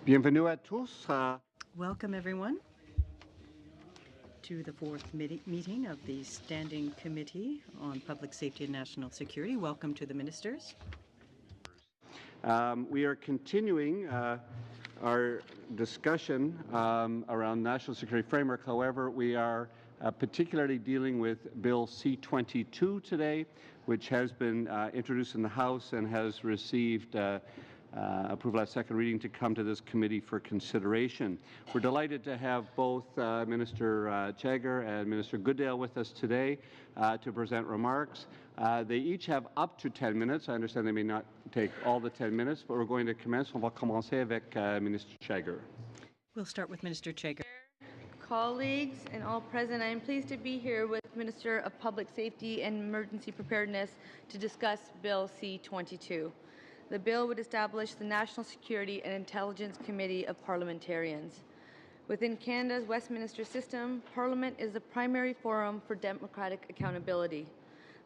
Bienvenue à tous. Welcome, everyone, to the fourth meeting of the Standing Committee on Public Safety and National Security. Welcome to the ministers. We are continuing our discussion around national security framework. However, we are particularly dealing with Bill C-22 today, which has been introduced in the House and has received approval at second reading to come to this committee for consideration. We're delighted to have both Minister Chagger and Minister Goodale with us today to present remarks. They each have up to 10 minutes. I understand they may not take all the 10 minutes, but we're going to commence. On va commencer avec Minister Chagger. We'll start with Minister Chagger. Colleagues and all present, I am pleased to be here with Minister of Public Safety and Emergency Preparedness to discuss Bill C-22. The bill would establish the National Security and Intelligence Committee of Parliamentarians. Within Canada's Westminster system, Parliament is the primary forum for democratic accountability.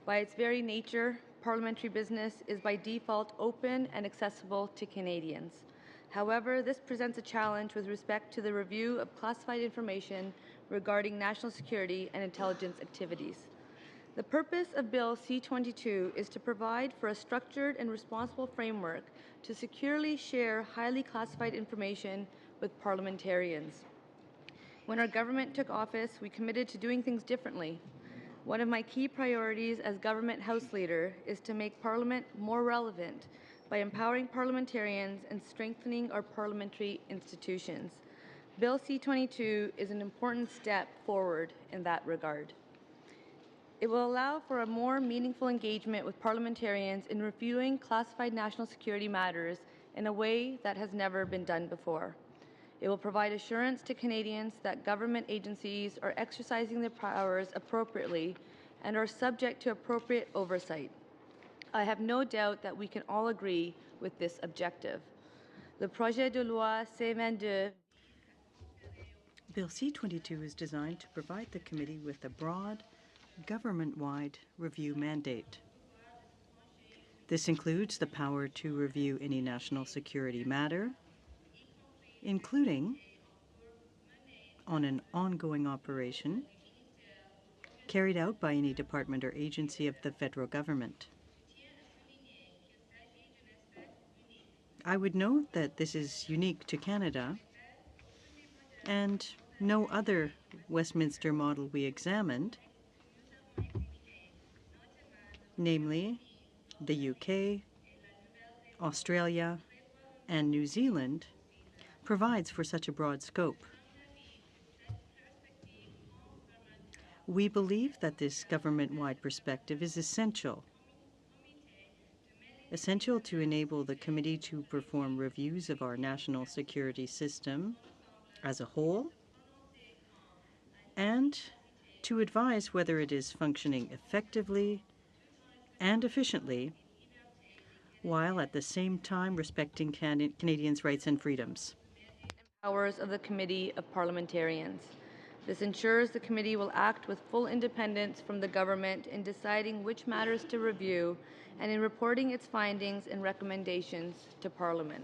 By its very nature, parliamentary business is by default open and accessible to Canadians. However, this presents a challenge with respect to the review of classified information regarding national security and intelligence activities. The purpose of Bill C-22 is to provide for a structured and responsible framework to securely share highly classified information with parliamentarians. When our government took office, we committed to doing things differently. One of my key priorities as government House Leader is to make Parliament more relevant by empowering parliamentarians and strengthening our parliamentary institutions. Bill C-22 is an important step forward in that regard. It will allow for a more meaningful engagement with parliamentarians in reviewing classified national security matters in a way that has never been done before. It will provide assurance to Canadians that government agencies are exercising their powers appropriately and are subject to appropriate oversight. I have no doubt that we can all agree with this objective. The projet de loi C-22 Bill C-22 is designed to provide the committee with a broad, government-wide review mandate. This includes the power to review any national security matter, including on an ongoing operation carried out by any department or agency of the federal government. I would note that this is unique to Canada, and no other Westminster model we examined, namely the UK, Australia, and New Zealand, provides for such a broad scope. We believe that this government-wide perspective is essential to enable the committee to perform reviews of our national security system as a whole and to advise whether it is functioning effectively and efficiently, while at the same time respecting Canadians' rights and freedoms. Powers of the Committee of Parliamentarians. This ensures the committee will act with full independence from the government in deciding which matters to review and in reporting its findings and recommendations to Parliament.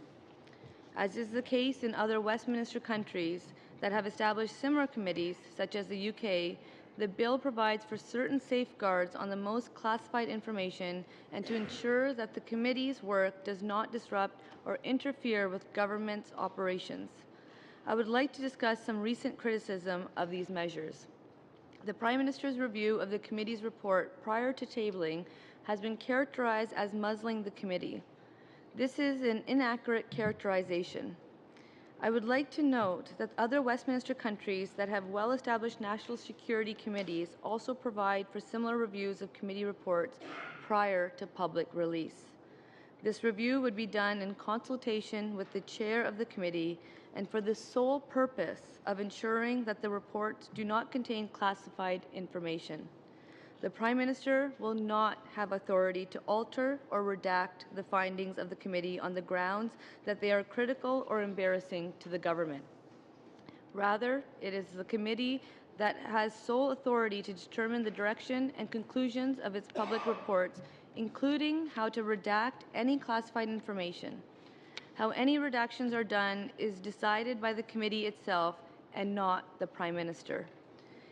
As is the case in other Westminster countries that have established similar committees, such as the UK, the bill provides for certain safeguards on the most classified information and to ensure that the committee's work does not disrupt or interfere with government's operations. I would like to discuss some recent criticism of these measures. The Prime Minister's review of the committee's report prior to tabling has been characterized as muzzling the committee. This is an inaccurate characterization. I would like to note that other Westminster countries that have well-established national security committees also provide for similar reviews of committee reports prior to public release. This review would be done in consultation with the chair of the committee and for the sole purpose of ensuring that the reports do not contain classified information. The Prime Minister will not have authority to alter or redact the findings of the committee on the grounds that they are critical or embarrassing to the government. Rather, it is the committee that has sole authority to determine the direction and conclusions of its public reports, including how to redact any classified information. How any redactions are done is decided by the committee itself and not the Prime Minister.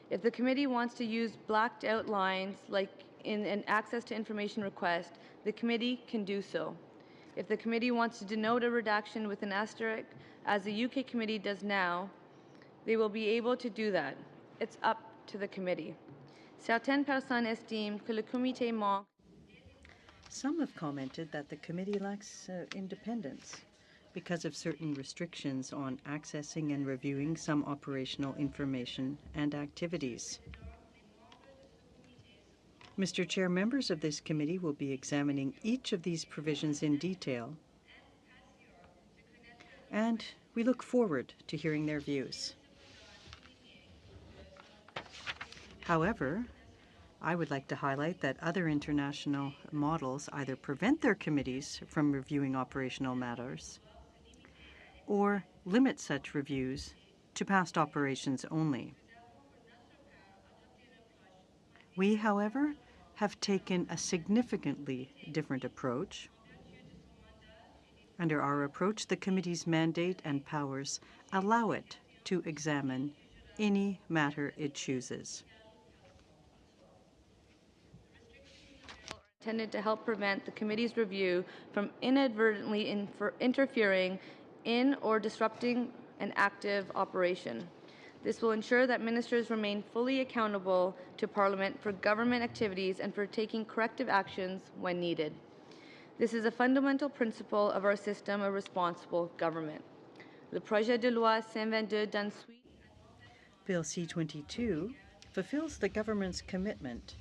If the committee wants to use blacked out lines like in an access to information request, the committee can do so. If the committee wants to denote a redaction with an asterisk, as the UK committee does now, they will be able to do that. It's up to the committee. Certaines personnes estiment que le comité manque. Some have commented that the committee lacks independence because of certain restrictions on accessing and reviewing some operational information and activities. Mr. Chair, members of this committee will be examining each of these provisions in detail, and we look forward to hearing their views. However, I would like to highlight that other international models either prevent their committees from reviewing operational matters or limit such reviews to past operations only. We, however, have taken a significantly different approach. Under our approach, the committee's mandate and powers allow it to examine any matter it chooses. Intended to help prevent the committee's review from inadvertently interfering in or disrupting an active operation. This will ensure that ministers remain fully accountable to Parliament for government activities and for taking corrective actions when needed. This is a fundamental principle of our system of responsible government. Le projet de loi 522 donne suite. Bill C-22 fulfills the government's commitment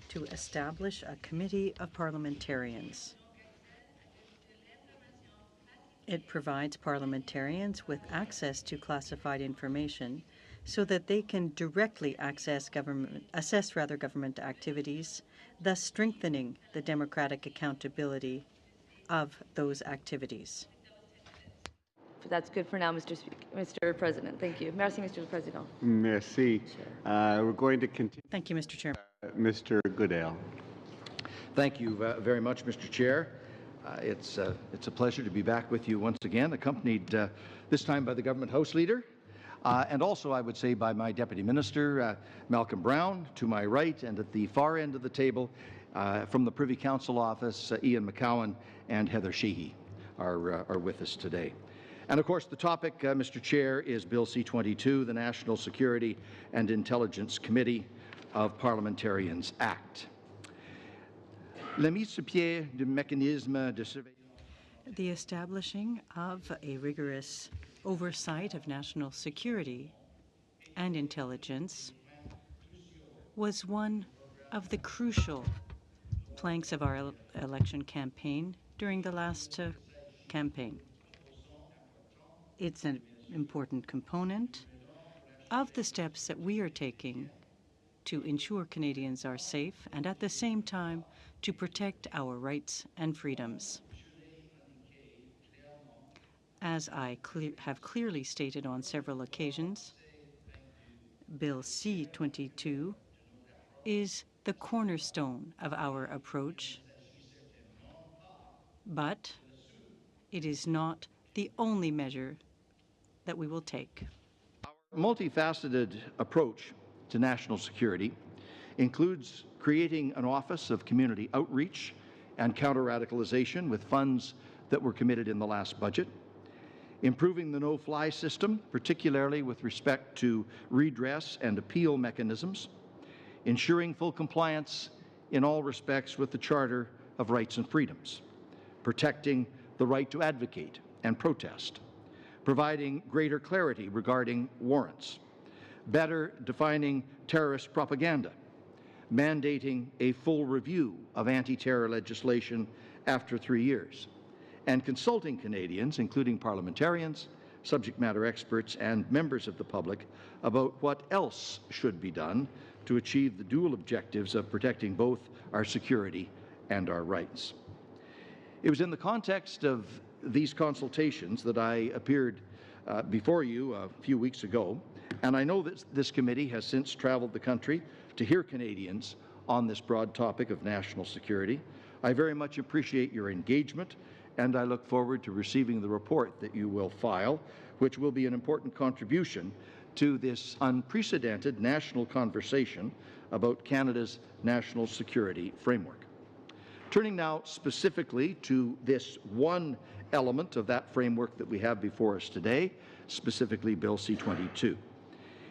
to establish a committee of parliamentarians. It provides parliamentarians with access to classified information so that they can directly assess government activities, thus strengthening the democratic accountability of those activities. That's good for now, Mr. President. Thank you. Merci, Mr. President. Merci. We're going to continue. Thank you, Mr. Chairman. Mr. Goodale. Thank you very much, Mr. Chair. It's a pleasure to be back with you once again, accompanied this time by the Government House Leader, and also, I would say, by my Deputy Minister, Malcolm Brown, to my right, and at the far end of the table, from the Privy Council Office, Ian McCowan and Heather Sheehy are with us today. And of course, the topic, Mr. Chair, is Bill C-22, the National Security and Intelligence Committee of Parliamentarians Act. La mise sur pied du mécanisme de surveillance. The establishing of a rigorous oversight of national security and intelligence was one of the crucial planks of our election campaign during the last campaign. It's an important component of the steps that we are taking to ensure Canadians are safe and at the same time to protect our rights and freedoms. As I have clearly stated on several occasions, Bill C-22 is the cornerstone of our approach, but it is not the only measure that we will take. Our multifaceted approach to national security includes creating an Office of Community Outreach and Counter-Radicalization with funds that were committed in the last budget, improving the no-fly system, particularly with respect to redress and appeal mechanisms, ensuring full compliance in all respects with the Charter of Rights and Freedoms, protecting the right to advocate and protest, providing greater clarity regarding warrants, better defining terrorist propaganda, mandating a full review of anti-terror legislation after 3 years, and consulting Canadians, including parliamentarians, subject matter experts, and members of the public about what else should be done to achieve the dual objectives of protecting both our security and our rights. It was in the context of these consultations that I appeared before you a few weeks ago, and I know that this committee has since traveled the country to hear Canadians on this broad topic of national security. I very much appreciate your engagement and I look forward to receiving the report that you will file, which will be an important contribution to this unprecedented national conversation about Canada's national security framework. Turning now specifically to this one element of that framework that we have before us today, specifically Bill C-22.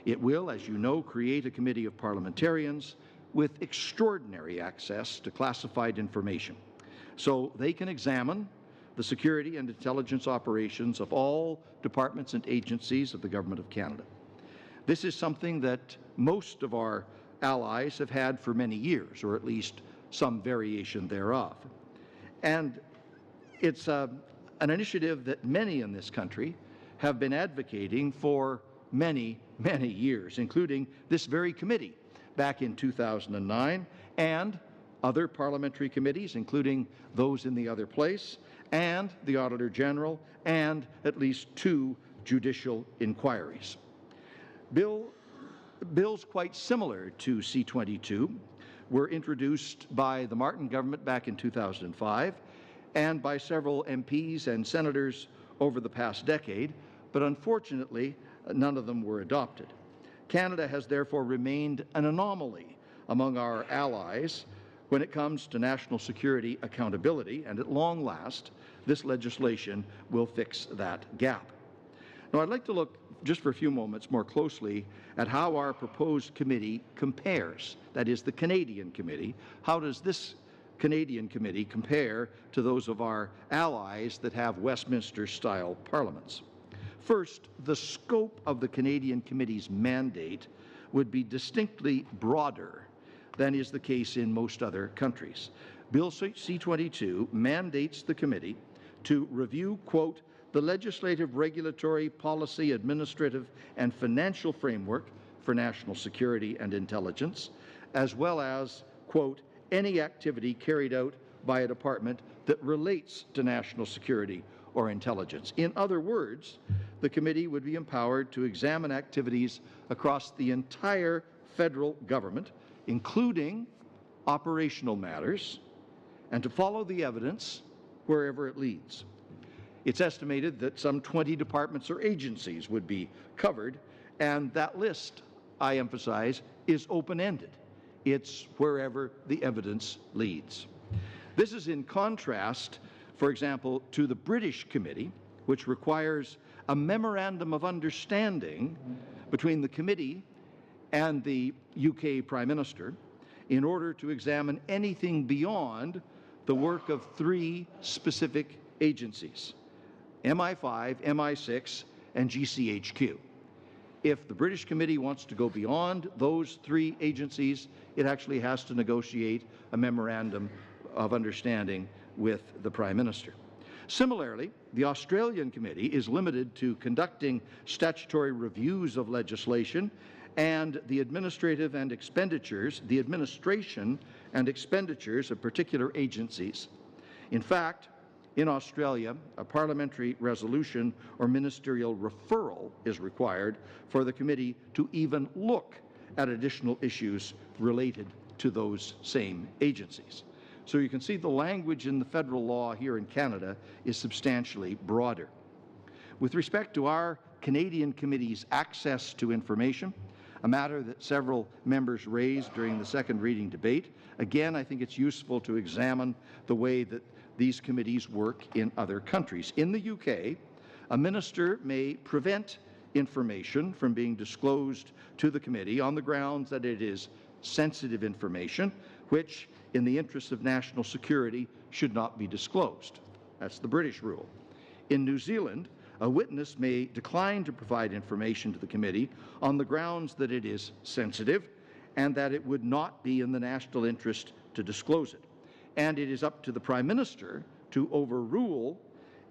It will, as you know, create a committee of parliamentarians with extraordinary access to classified information, so they can examine the security and intelligence operations of all departments and agencies of the Government of Canada. This is something that most of our allies have had for many years, or at least some variation thereof. And it's an initiative that many in this country have been advocating for many, many years, including this very committee back in 2009, and other parliamentary committees, including those in the other place, and the Auditor General, and at least 2 judicial inquiries. Bills quite similar to C-22 were introduced by the Martin government back in 2005 and by several MPs and senators over the past decade, but unfortunately none of them were adopted. Canada has therefore remained an anomaly among our allies when it comes to national security accountability, and at long last, this legislation will fix that gap. Now, I'd like to look just for a few moments more closely at how our proposed committee compares. That is, the Canadian committee. How does this Canadian committee compare to those of our allies that have Westminster-style parliaments? First, the scope of the Canadian committee's mandate would be distinctly broader than is the case in most other countries. Bill C-22 mandates the committee to review, quote, the legislative, regulatory, policy, administrative, and financial framework for national security and intelligence, as well as, quote, any activity carried out by a department that relates to national security or intelligence. In other words, the committee would be empowered to examine activities across the entire federal government, including operational matters, and to follow the evidence wherever it leads. It's estimated that some 20 departments or agencies would be covered, and that list, I emphasize, is open-ended. It's wherever the evidence leads. This is in contrast, for example, to the British committee, which requires a memorandum of understanding between the committee and the UK Prime Minister in order to examine anything beyond the work of 3 specific agencies: MI5, MI6, and GCHQ. If the British committee wants to go beyond those 3 agencies, it actually has to negotiate a memorandum of understanding with the Prime Minister. Similarly, the Australian committee is limited to conducting statutory reviews of legislation and the administration and expenditures of particular agencies. In fact, in Australia, a parliamentary resolution or ministerial referral is required for the committee to even look at additional issues related to those same agencies. So you can see the language in the federal law here in Canada is substantially broader. With respect to our Canadian committee's access to information, a matter that several members raised during the second reading debate, again, I think it's useful to examine the way that these committees work in other countries. In the UK, a minister may prevent information from being disclosed to the committee on the grounds that it is sensitive information, which, in the interest of national security, should not be disclosed. That's the British rule. In New Zealand, a witness may decline to provide information to the committee on the grounds that it is sensitive and that it would not be in the national interest to disclose it. And it is up to the Prime Minister to overrule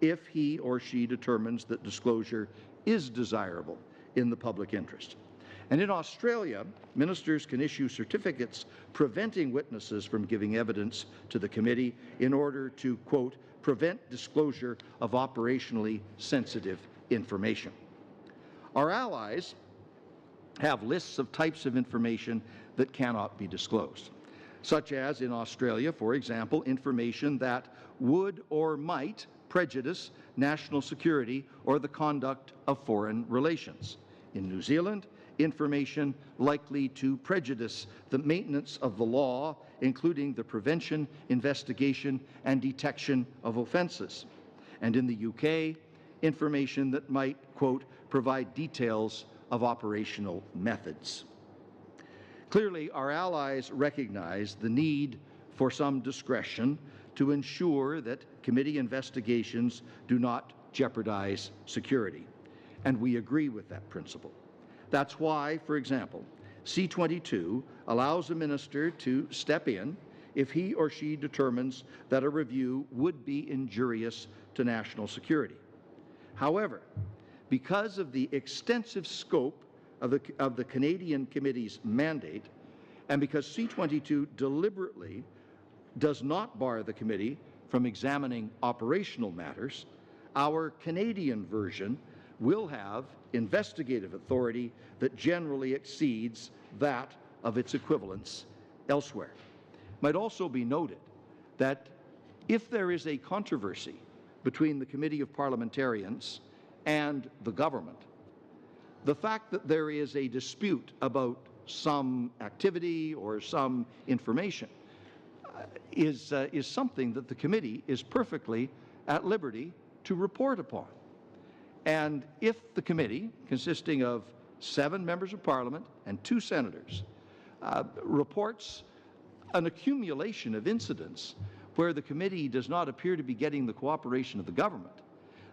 if he or she determines that disclosure is desirable in the public interest. And in Australia, ministers can issue certificates preventing witnesses from giving evidence to the committee in order to, quote, prevent disclosure of operationally sensitive information. Our allies have lists of types of information that cannot be disclosed, such as in Australia, for example, information that would or might prejudice national security or the conduct of foreign relations. In New Zealand, information likely to prejudice the maintenance of the law, including the prevention, investigation, and detection of offences. And in the UK, information that might, quote, provide details of operational methods. Clearly, our allies recognize the need for some discretion to ensure that committee investigations do not jeopardize security. And we agree with that principle. That's why, for example, C-22 allows a minister to step in if he or she determines that a review would be injurious to national security. However, because of the extensive scope of the Canadian Committee's mandate, and because C-22 deliberately does not bar the committee from examining operational matters, our Canadian version will have investigative authority that generally exceeds that of its equivalents elsewhere. It might also be noted that if there is a controversy between the Committee of Parliamentarians and the government, the fact that there is a dispute about some activity or some information is something that the committee is perfectly at liberty to report upon. And if the committee, consisting of 7 members of Parliament and 2 senators, reports an accumulation of incidents where the committee does not appear to be getting the cooperation of the government,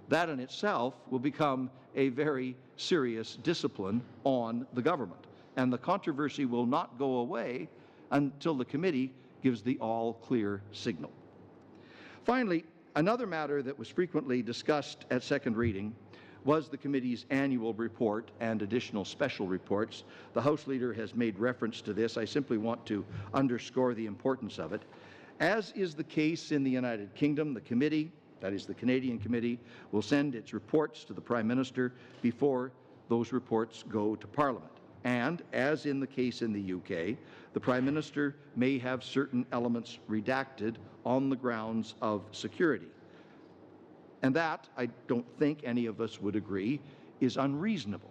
that in itself will become a very serious discipline on the government. And the controversy will not go away until the committee gives the all-clear signal. Finally, another matter that was frequently discussed at second reading was the committee's annual report and additional special reports. The House Leader has made reference to this. I simply want to underscore the importance of it. As is the case in the United Kingdom, the committee, that is the Canadian Committee, will send its reports to the Prime Minister before those reports go to Parliament. And, as in the case in the UK, the Prime Minister may have certain elements redacted on the grounds of security. And that, I don't think any of us would agree, is unreasonable.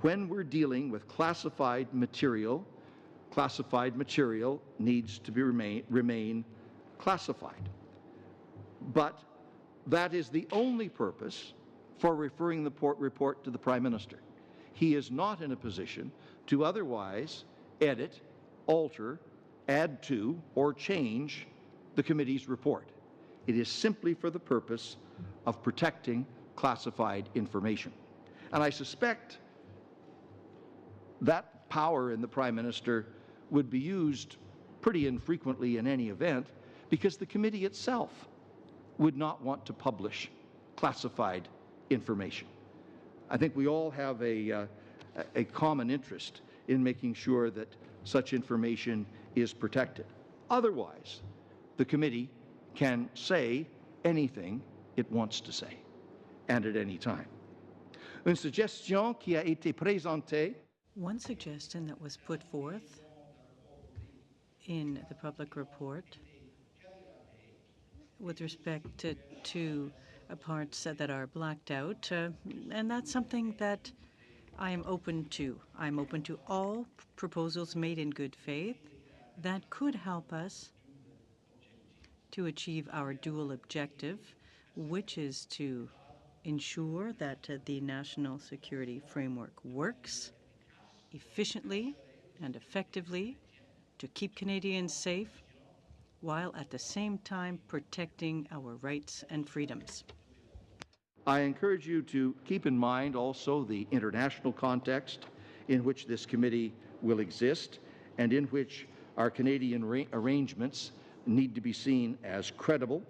When we're dealing with classified material needs to remain classified. But that is the only purpose for referring the report to the Prime Minister. He is not in a position to otherwise edit, alter, add to, or change the committee's report. It is simply for the purpose of protecting classified information. And I suspect that power in the Prime Minister would be used pretty infrequently in any event, because the committee itself would not want to publish classified information. I think we all have a common interest in making sure that such information is protected. Otherwise, the committee can say anything it wants to say, and at any time. Une suggestion qui a été présentée. One suggestion that was put forth in the public report with respect to parts that are blacked out, and that's something that I am open to. I'm open to all proposals made in good faith that could help us to achieve our dual objective, which is to ensure that the national security framework works efficiently and effectively to keep Canadians safe, while at the same time protecting our rights and freedoms. I encourage you to keep in mind also the international context in which this committee will exist and in which our Canadian arrangements need to be seen as credible.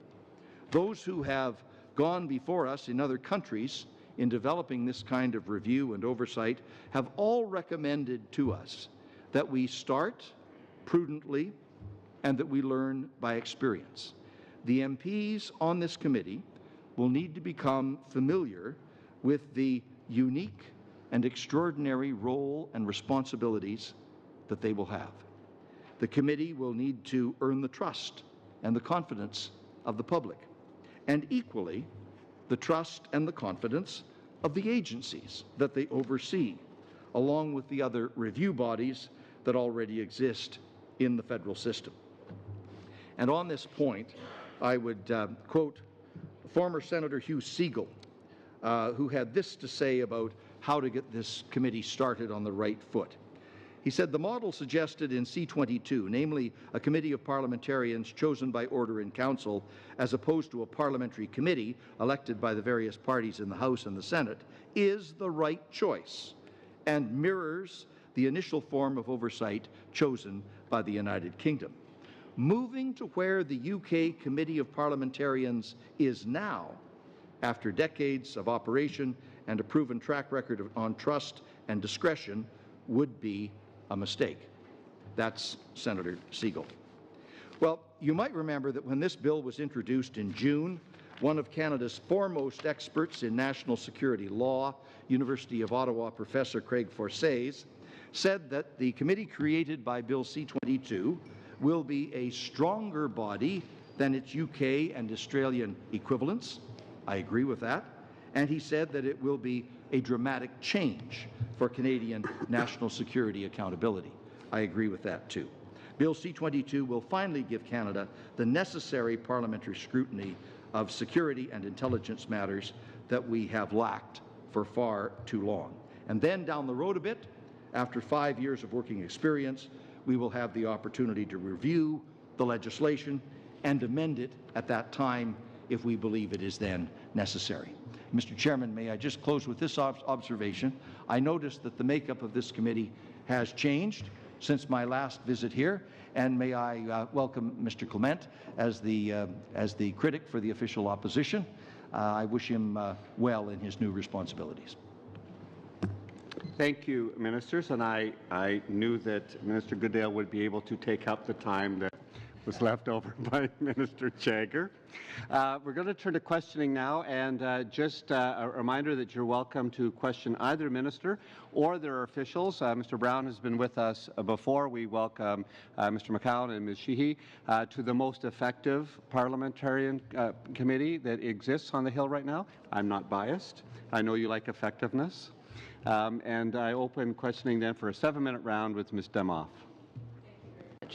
Those who have gone before us in other countries in developing this kind of review and oversight have all recommended to us that we start prudently and that we learn by experience. The MPs on this committee will need to become familiar with the unique and extraordinary role and responsibilities that they will have. The committee will need to earn the trust and the confidence of the public. and equally the trust and the confidence of the agencies that they oversee, along with the other review bodies that already exist in the federal system. And on this point, I would quote former Senator Hugh Segal, who had this to say about how to get this committee started on the right foot. He said, the model suggested in C-22, namely a committee of parliamentarians chosen by order in council, as opposed to a parliamentary committee elected by the various parties in the House and the Senate, is the right choice and mirrors the initial form of oversight chosen by the United Kingdom. Moving to where the UK Committee of Parliamentarians is now, after decades of operation and a proven track record on trust and discretion, would be a mistake. That's Senator Segal. Well, you might remember that when this bill was introduced in June, one of Canada's foremost experts in national security law, University of Ottawa Professor Craig Forsays, said that the committee created by Bill C-22 will be a stronger body than its UK and Australian equivalents. I agree with that. And he said that it will be a dramatic change for Canadian national security accountability. I agree with that too. Bill C-22 will finally give Canada the necessary parliamentary scrutiny of security and intelligence matters that we have lacked for far too long. And then down the road a bit, after 5 years of working experience, we will have the opportunity to review the legislation and amend it at that time if we believe it is then necessary. Mr. Chairman, may I just close with this observation? I noticed that the makeup of this committee has changed since my last visit here, and may I welcome Mr. Clement as the critic for the official opposition. I wish him well in his new responsibilities. Thank you, Ministers, and I knew that Minister Goodale would be able to take up the time that was left over by Minister Jagger. We're going to turn to questioning now, and just a reminder that you're welcome to question either minister or their officials. Mr. Brown has been with us before. We welcome Mr. McCowan and Ms. Sheehy to the most effective parliamentarian committee that exists on the Hill right now. I'm not biased. I know you like effectiveness. And I open questioning then for a 7-minute round with Ms. Demoff.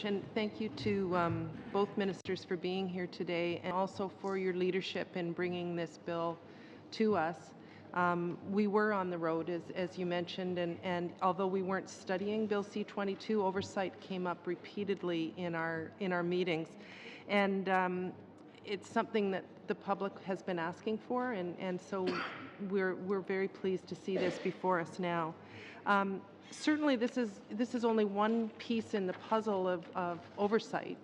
And thank you to both ministers for being here today, and also for your leadership in bringing this bill to us. We were on the road, as you mentioned, and although we weren't studying Bill C-22, oversight came up repeatedly in our meetings, and it's something that the public has been asking for, and so we're very pleased to see this before us now. Certainly, this is only one piece in the puzzle of oversight,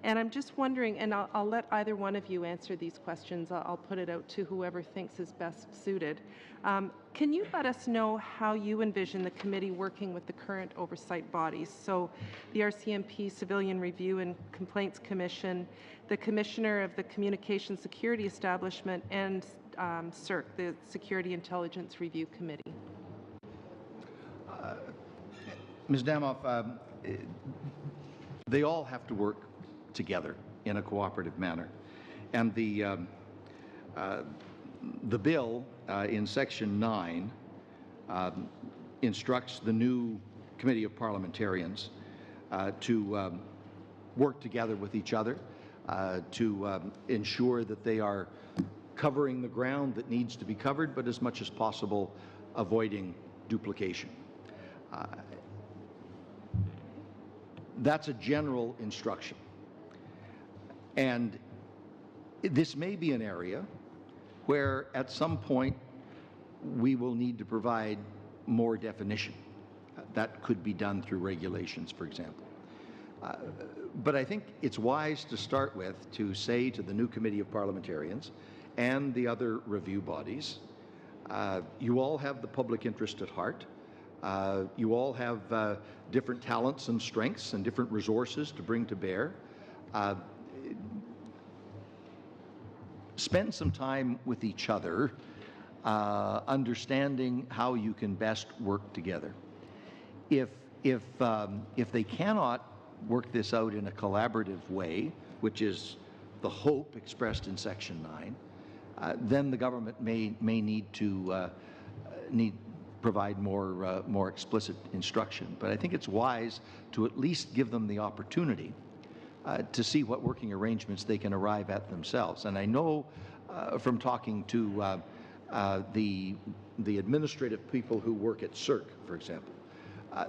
and I'm just wondering, and I'll let either one of you answer these questions. I'll put it out to whoever thinks is best suited. Can you let us know how you envision the committee working with the current oversight bodies? So, the RCMP Civilian Review and Complaints Commission, the Commissioner of the Communication Security Establishment, and SERC, the Security Intelligence Review Committee. Ms. Damoff, they all have to work together in a cooperative manner. And the bill in Section 9 instructs the new Committee of Parliamentarians to work together with each other to ensure that they are covering the ground that needs to be covered, but as much as possible avoiding duplication. That's a general instruction. And this may be an area where at some point we will need to provide more definition. That could be done through regulations, for example. But I think it's wise to start with to say to the new Committee of Parliamentarians and the other review bodies, you all have the public interest at heart. You all have different talents and strengths and different resources to bring to bear. Spend some time with each other, understanding how you can best work together. If they cannot work this out in a collaborative way, which is the hope expressed in Section 9, then the government may need to provide more explicit instruction. But I think it's wise to at least give them the opportunity to see what working arrangements they can arrive at themselves. And I know from talking to the administrative people who work at SECU, for example,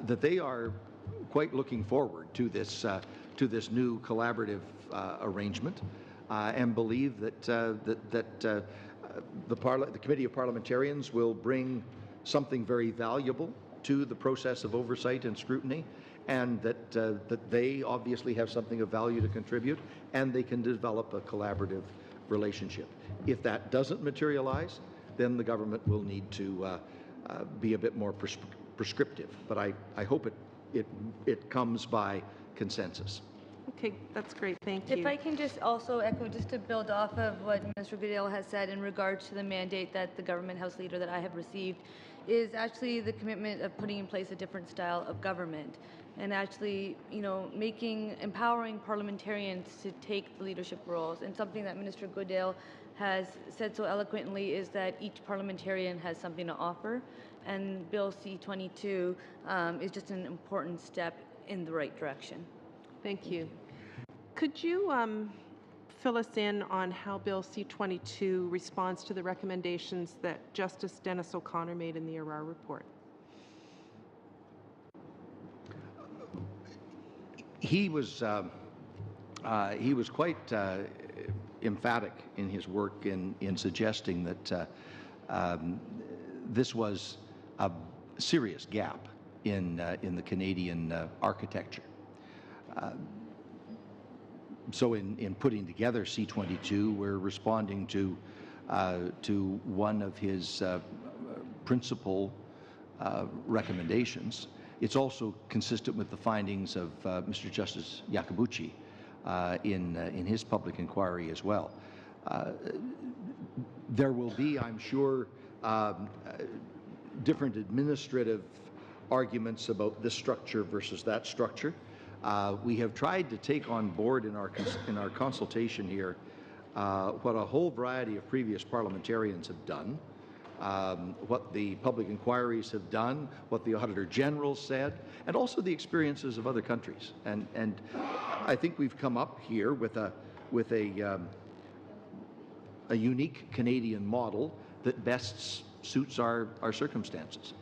that they are quite looking forward to this new collaborative arrangement, and believe that the Committee of Parliamentarians will bring something very valuable to the process of oversight and scrutiny, and that they obviously have something of value to contribute, and they can develop a collaborative relationship. If that doesn't materialize, then the government will need to be a bit more prescriptive. But I hope it comes by consensus. Okay, that's great. Thank you. If I can just also echo, just to build off of what Minister Goodale has said in regards to the mandate that the Government House Leader that I have received, is actually the commitment of putting in place a different style of government, and actually, empowering parliamentarians to take the leadership roles. And something that Minister Goodale has said so eloquently is that each parliamentarian has something to offer, and Bill C-22 is just an important step in the right direction. Thank you. Could you fill us in on how Bill C-22 responds to the recommendations that Justice Dennis O'Connor made in the Arar report? He was quite emphatic in his work in suggesting that this was a serious gap in the Canadian architecture. So in putting together C-22, we're responding to one of his principal recommendations. It's also consistent with the findings of Mr. Justice Iacobucci in his public inquiry as well. There will be, I'm sure, different administrative arguments about this structure versus that structure. We have tried to take on board in our consultation here what a whole variety of previous parliamentarians have done, what the public inquiries have done, what the Auditor General said, and also the experiences of other countries. And I think we've come up here with a unique Canadian model that best suits our circumstances.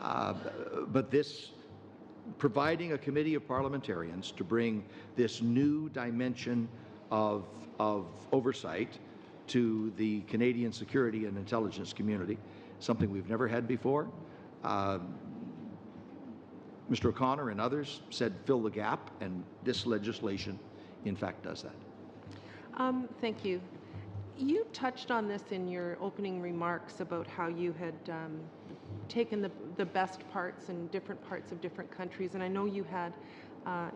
But this, providing a committee of parliamentarians to bring this new dimension of oversight to the Canadian security and intelligence community, something we've never had before. Mr. O'Connor and others said fill the gap, and this legislation in fact does that. Thank you. You touched on this in your opening remarks about how you had taken the best parts and different parts of different countries, and I know you had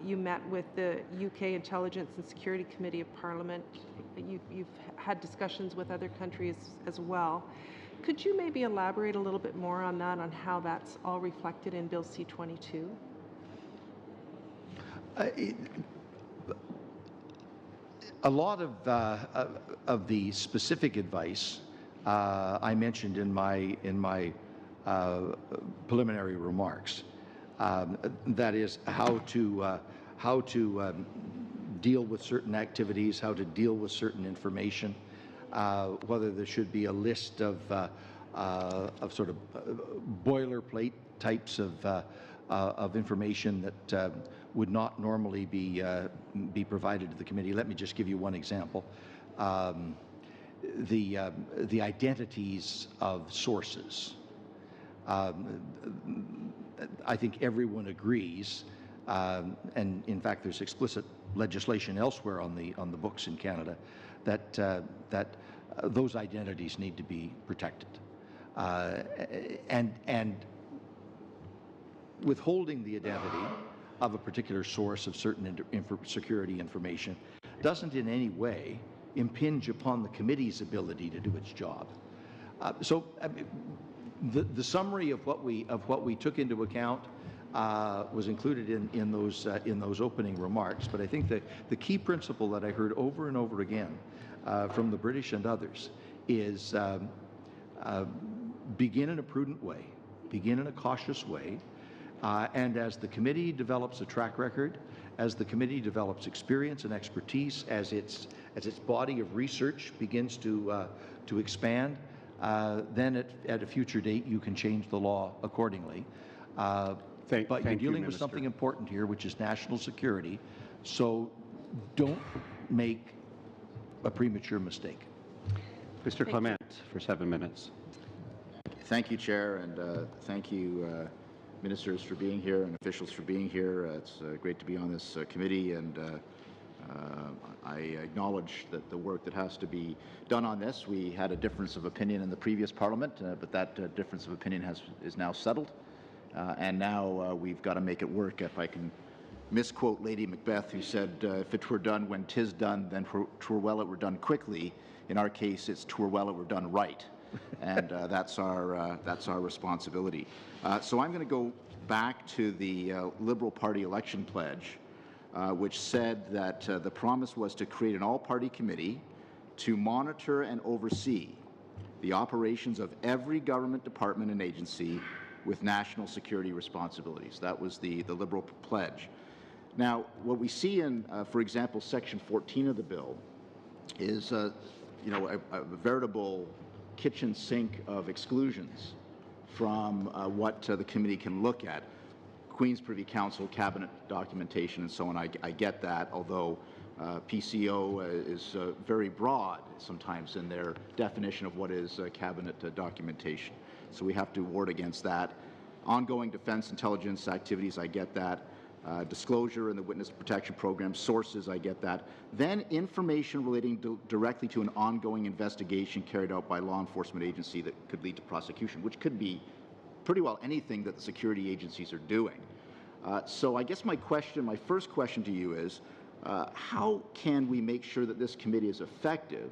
you met with the UK Intelligence and Security Committee of Parliament. You've had discussions with other countries as well. Could you maybe elaborate a little bit more on that, on how that's all reflected in Bill C-22? A lot of the specific advice I mentioned in my preliminary remarks. That is how to deal with certain activities, how to deal with certain information, whether there should be a list of sort of boilerplate types of information that would not normally be provided to the committee. Let me just give you one example. The identities of sources. I think everyone agrees, and in fact there's explicit legislation elsewhere on the books in Canada that those identities need to be protected, and withholding the identity of a particular source of certain security information doesn't in any way impinge upon the committee's ability to do its job. So the summary of what we took into account was included in those opening remarks. But I think that the key principle that I heard over and over again from the British and others is begin in a prudent way, begin in a cautious way, and as the committee develops a track record, as the committee develops experience and expertise, as its body of research begins to expand, then at a future date you can change the law accordingly. But you're dealing with something important here, which is national security, so don't make a premature mistake. Mr. Clement, for 7 minutes. Thank you, Chair, and thank you, ministers, for being here and officials for being here. It's great to be on this committee, and I acknowledge that the work that has to be done on this. We had a difference of opinion in the previous Parliament, but that difference of opinion is now settled, and now we've got to make it work. If I can misquote Lady Macbeth, who said, if it were done when 'tis done, then 'twere well it were done quickly. In our case, it's 'twere well it were done right. And that's our responsibility. So I'm going to go back to the Liberal Party election pledge, which said that the promise was to create an all-party committee to monitor and oversee the operations of every government department and agency with national security responsibilities. That was the Liberal pledge. Now, what we see in, for example, Section 14 of the bill is, a veritable kitchen sink of exclusions from what the committee can look at. Queen's Privy Council, cabinet documentation, and so on. I get that, although PCO is very broad sometimes in their definition of what is cabinet documentation. So we have to ward against that. Ongoing defense intelligence activities, I get that. Disclosure in the witness protection program, sources, I get that. Then information relating directly to an ongoing investigation carried out by law enforcement agency that could lead to prosecution, which could be pretty well anything that the security agencies are doing. So I guess my first question to you is, how can we make sure that this committee is effective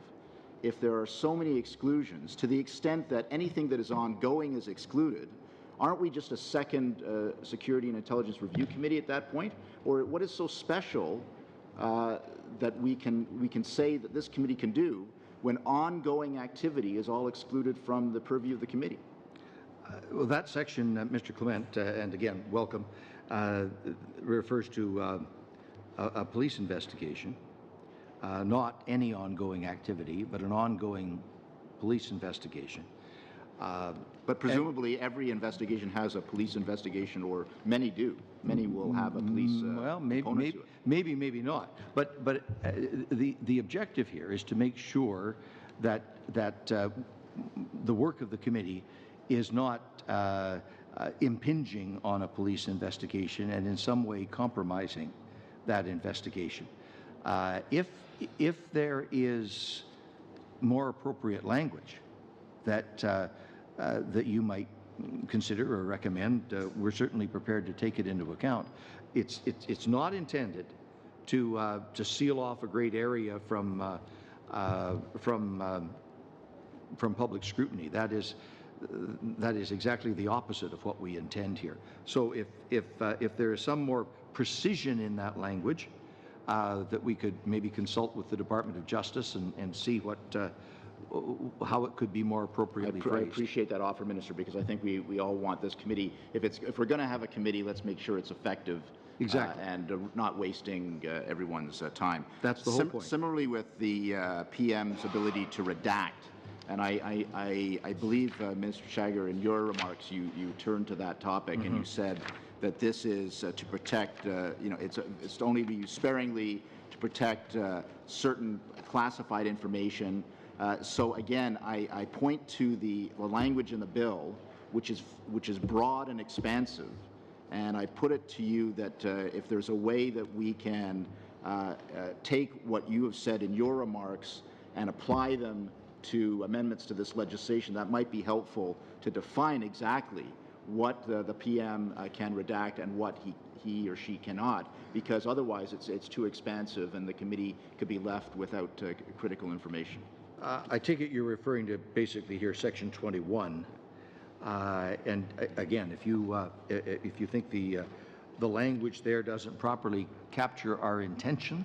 if there are so many exclusions, to the extent that anything that is ongoing is excluded? Aren't we just a second Security and Intelligence Review Committee at that point? Or what is so special that we can say that this committee can do when ongoing activity is all excluded from the purview of the committee? Well, that section, Mr. Clement, and again, welcome, refers to a police investigation, not any ongoing activity, but an ongoing police investigation. But presumably every investigation has a police investigation, or many do. Many will have a police well, component to it. maybe not. But the objective here is to make sure that the work of the committee is not impinging on a police investigation and in some way compromising that investigation. If there is more appropriate language that you might consider or recommend, we're certainly prepared to take it into account. It's not intended to seal off a great area from public scrutiny. That is exactly the opposite of what we intend here. So if there is some more precision in that language, that we could maybe consult with the Department of Justice and see how it could be more appropriately phrased. I appreciate that offer, Minister, because I think we all want this committee, if we're going to have a committee, let's make sure it's effective. Exactly. And not wasting everyone's time. That's the whole point. Similarly with the PM's ability to redact, and I believe, Minister Shager, in your remarks, you turned to that topic, and you said that this is to protect, it's only be used sparingly to protect certain classified information. So again, I point to the language in the bill, which is broad and expansive, and I put it to you that if there's a way that we can take what you have said in your remarks and apply them to amendments to this legislation, that might be helpful to define exactly what the PM can redact and what he or she cannot, because otherwise it's too expansive and the committee could be left without critical information. I take it you're referring to basically here Section 21, and again, if you think the language there doesn't properly capture our intention,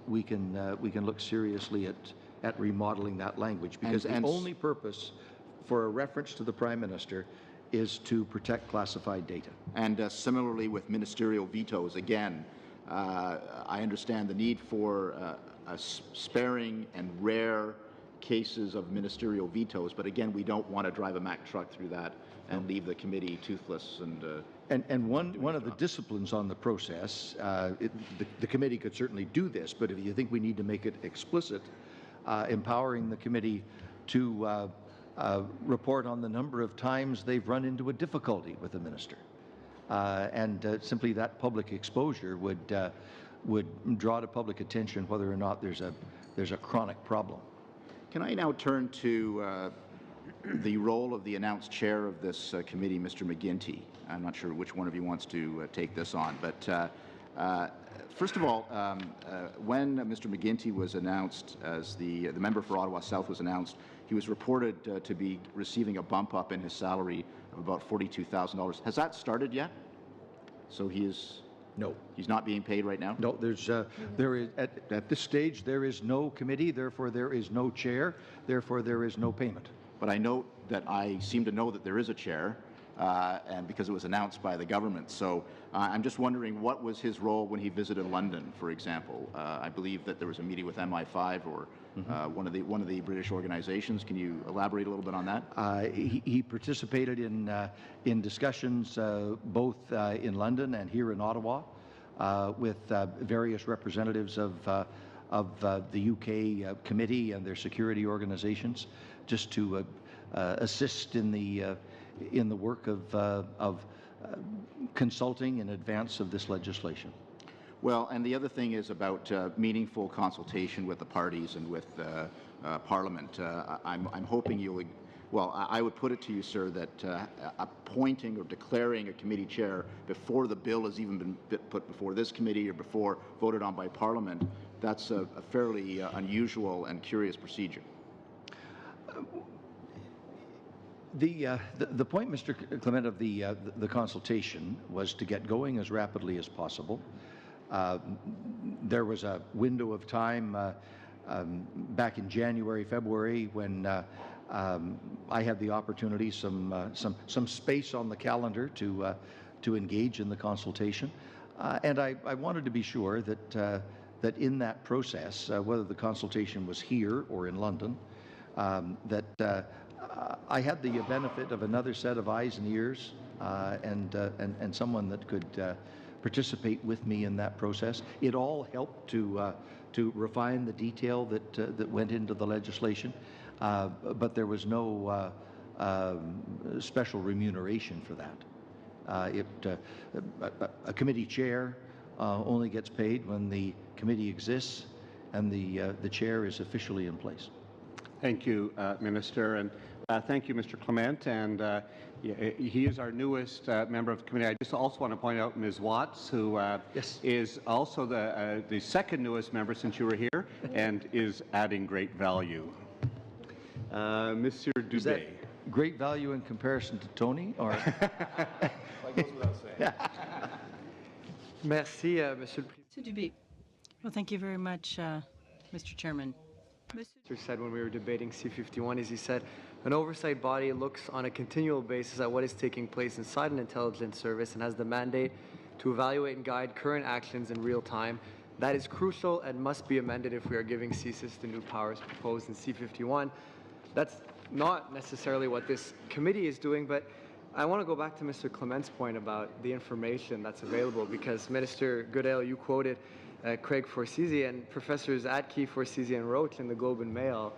we can look seriously at remodeling that language, because the only purpose for a reference to the Prime Minister is to protect classified data. And similarly with ministerial vetoes, again, I understand the need for a sparing and rare cases of ministerial vetoes, but again, we don't want to drive a Mack truck through that and leave the committee toothless. And one of the disciplines on the process, the committee could certainly do this, but if you think we need to make it explicit, empowering the committee to report on the number of times they've run into a difficulty with a minister. And simply that public exposure would draw to public attention whether or not there's a chronic problem. Can I now turn to the role of the announced chair of this committee, Mr. McGuinty? I'm not sure which one of you wants to take this on, but first of all, when Mr. McGuinty was announced as the member for Ottawa South was announced, he was reported to be receiving a bump up in his salary of about $42,000. Has that started yet? So he is. No. He's not being paid right now? No, there is at this stage there is no committee, therefore there is no chair, therefore there is no payment. But I note that I seem to know that there is a chair, and because it was announced by the government. So I'm just wondering, what was his role when he visited London, for example? I believe that there was a meeting with MI5 or one of the British organizations. Can you elaborate a little bit on that? He participated in discussions both in London and here in Ottawa with various representatives of the UK committee and their security organizations, just to assist in the work of consulting in advance of this legislation. Well, and the other thing is about meaningful consultation with the parties and with Parliament. I'm hoping you'll. Well, I would put it to you, sir, that appointing or declaring a committee chair before the bill has even been put before this committee or before voted on by Parliament, that's a fairly unusual and curious procedure. The point, Mr. Clement, of the consultation was to get going as rapidly as possible. There was a window of time back in January, February, when I had the opportunity, some space on the calendar to engage in the consultation, and I wanted to be sure that in that process, whether the consultation was here or in London, that I had the benefit of another set of eyes and ears, and someone that could participate with me in that process. It all helped to refine the detail that went into the legislation, but there was no special remuneration for that. A committee chair only gets paid when the committee exists and the chair is officially in place. Thank you, Minister, and thank you, Mr. Clement. And he is our newest member of the committee. I just also want to point out Ms. Watts, who Yes. is also the second newest member since you were here, and is adding great value. Monsieur Dubé. Is that great value in comparison to Tony, or? That goes without saying. Merci, Monsieur le Président. Mr. Dubé. Well, thank you very much, Mr. Chairman. Minister said when we were debating C-51 is he said, an oversight body looks on a continual basis at what is taking place inside an intelligence service and has the mandate to evaluate and guide current actions in real time. That is crucial and must be amended if we are giving CSIS the new powers proposed in C-51. That's not necessarily what this committee is doing, but I want to go back to Mr. Clement's point about the information that's available, because Minister Goodale, you quoted Craig Forsizi, and Professors Atke, Forsizi, and Roach in the Globe and Mail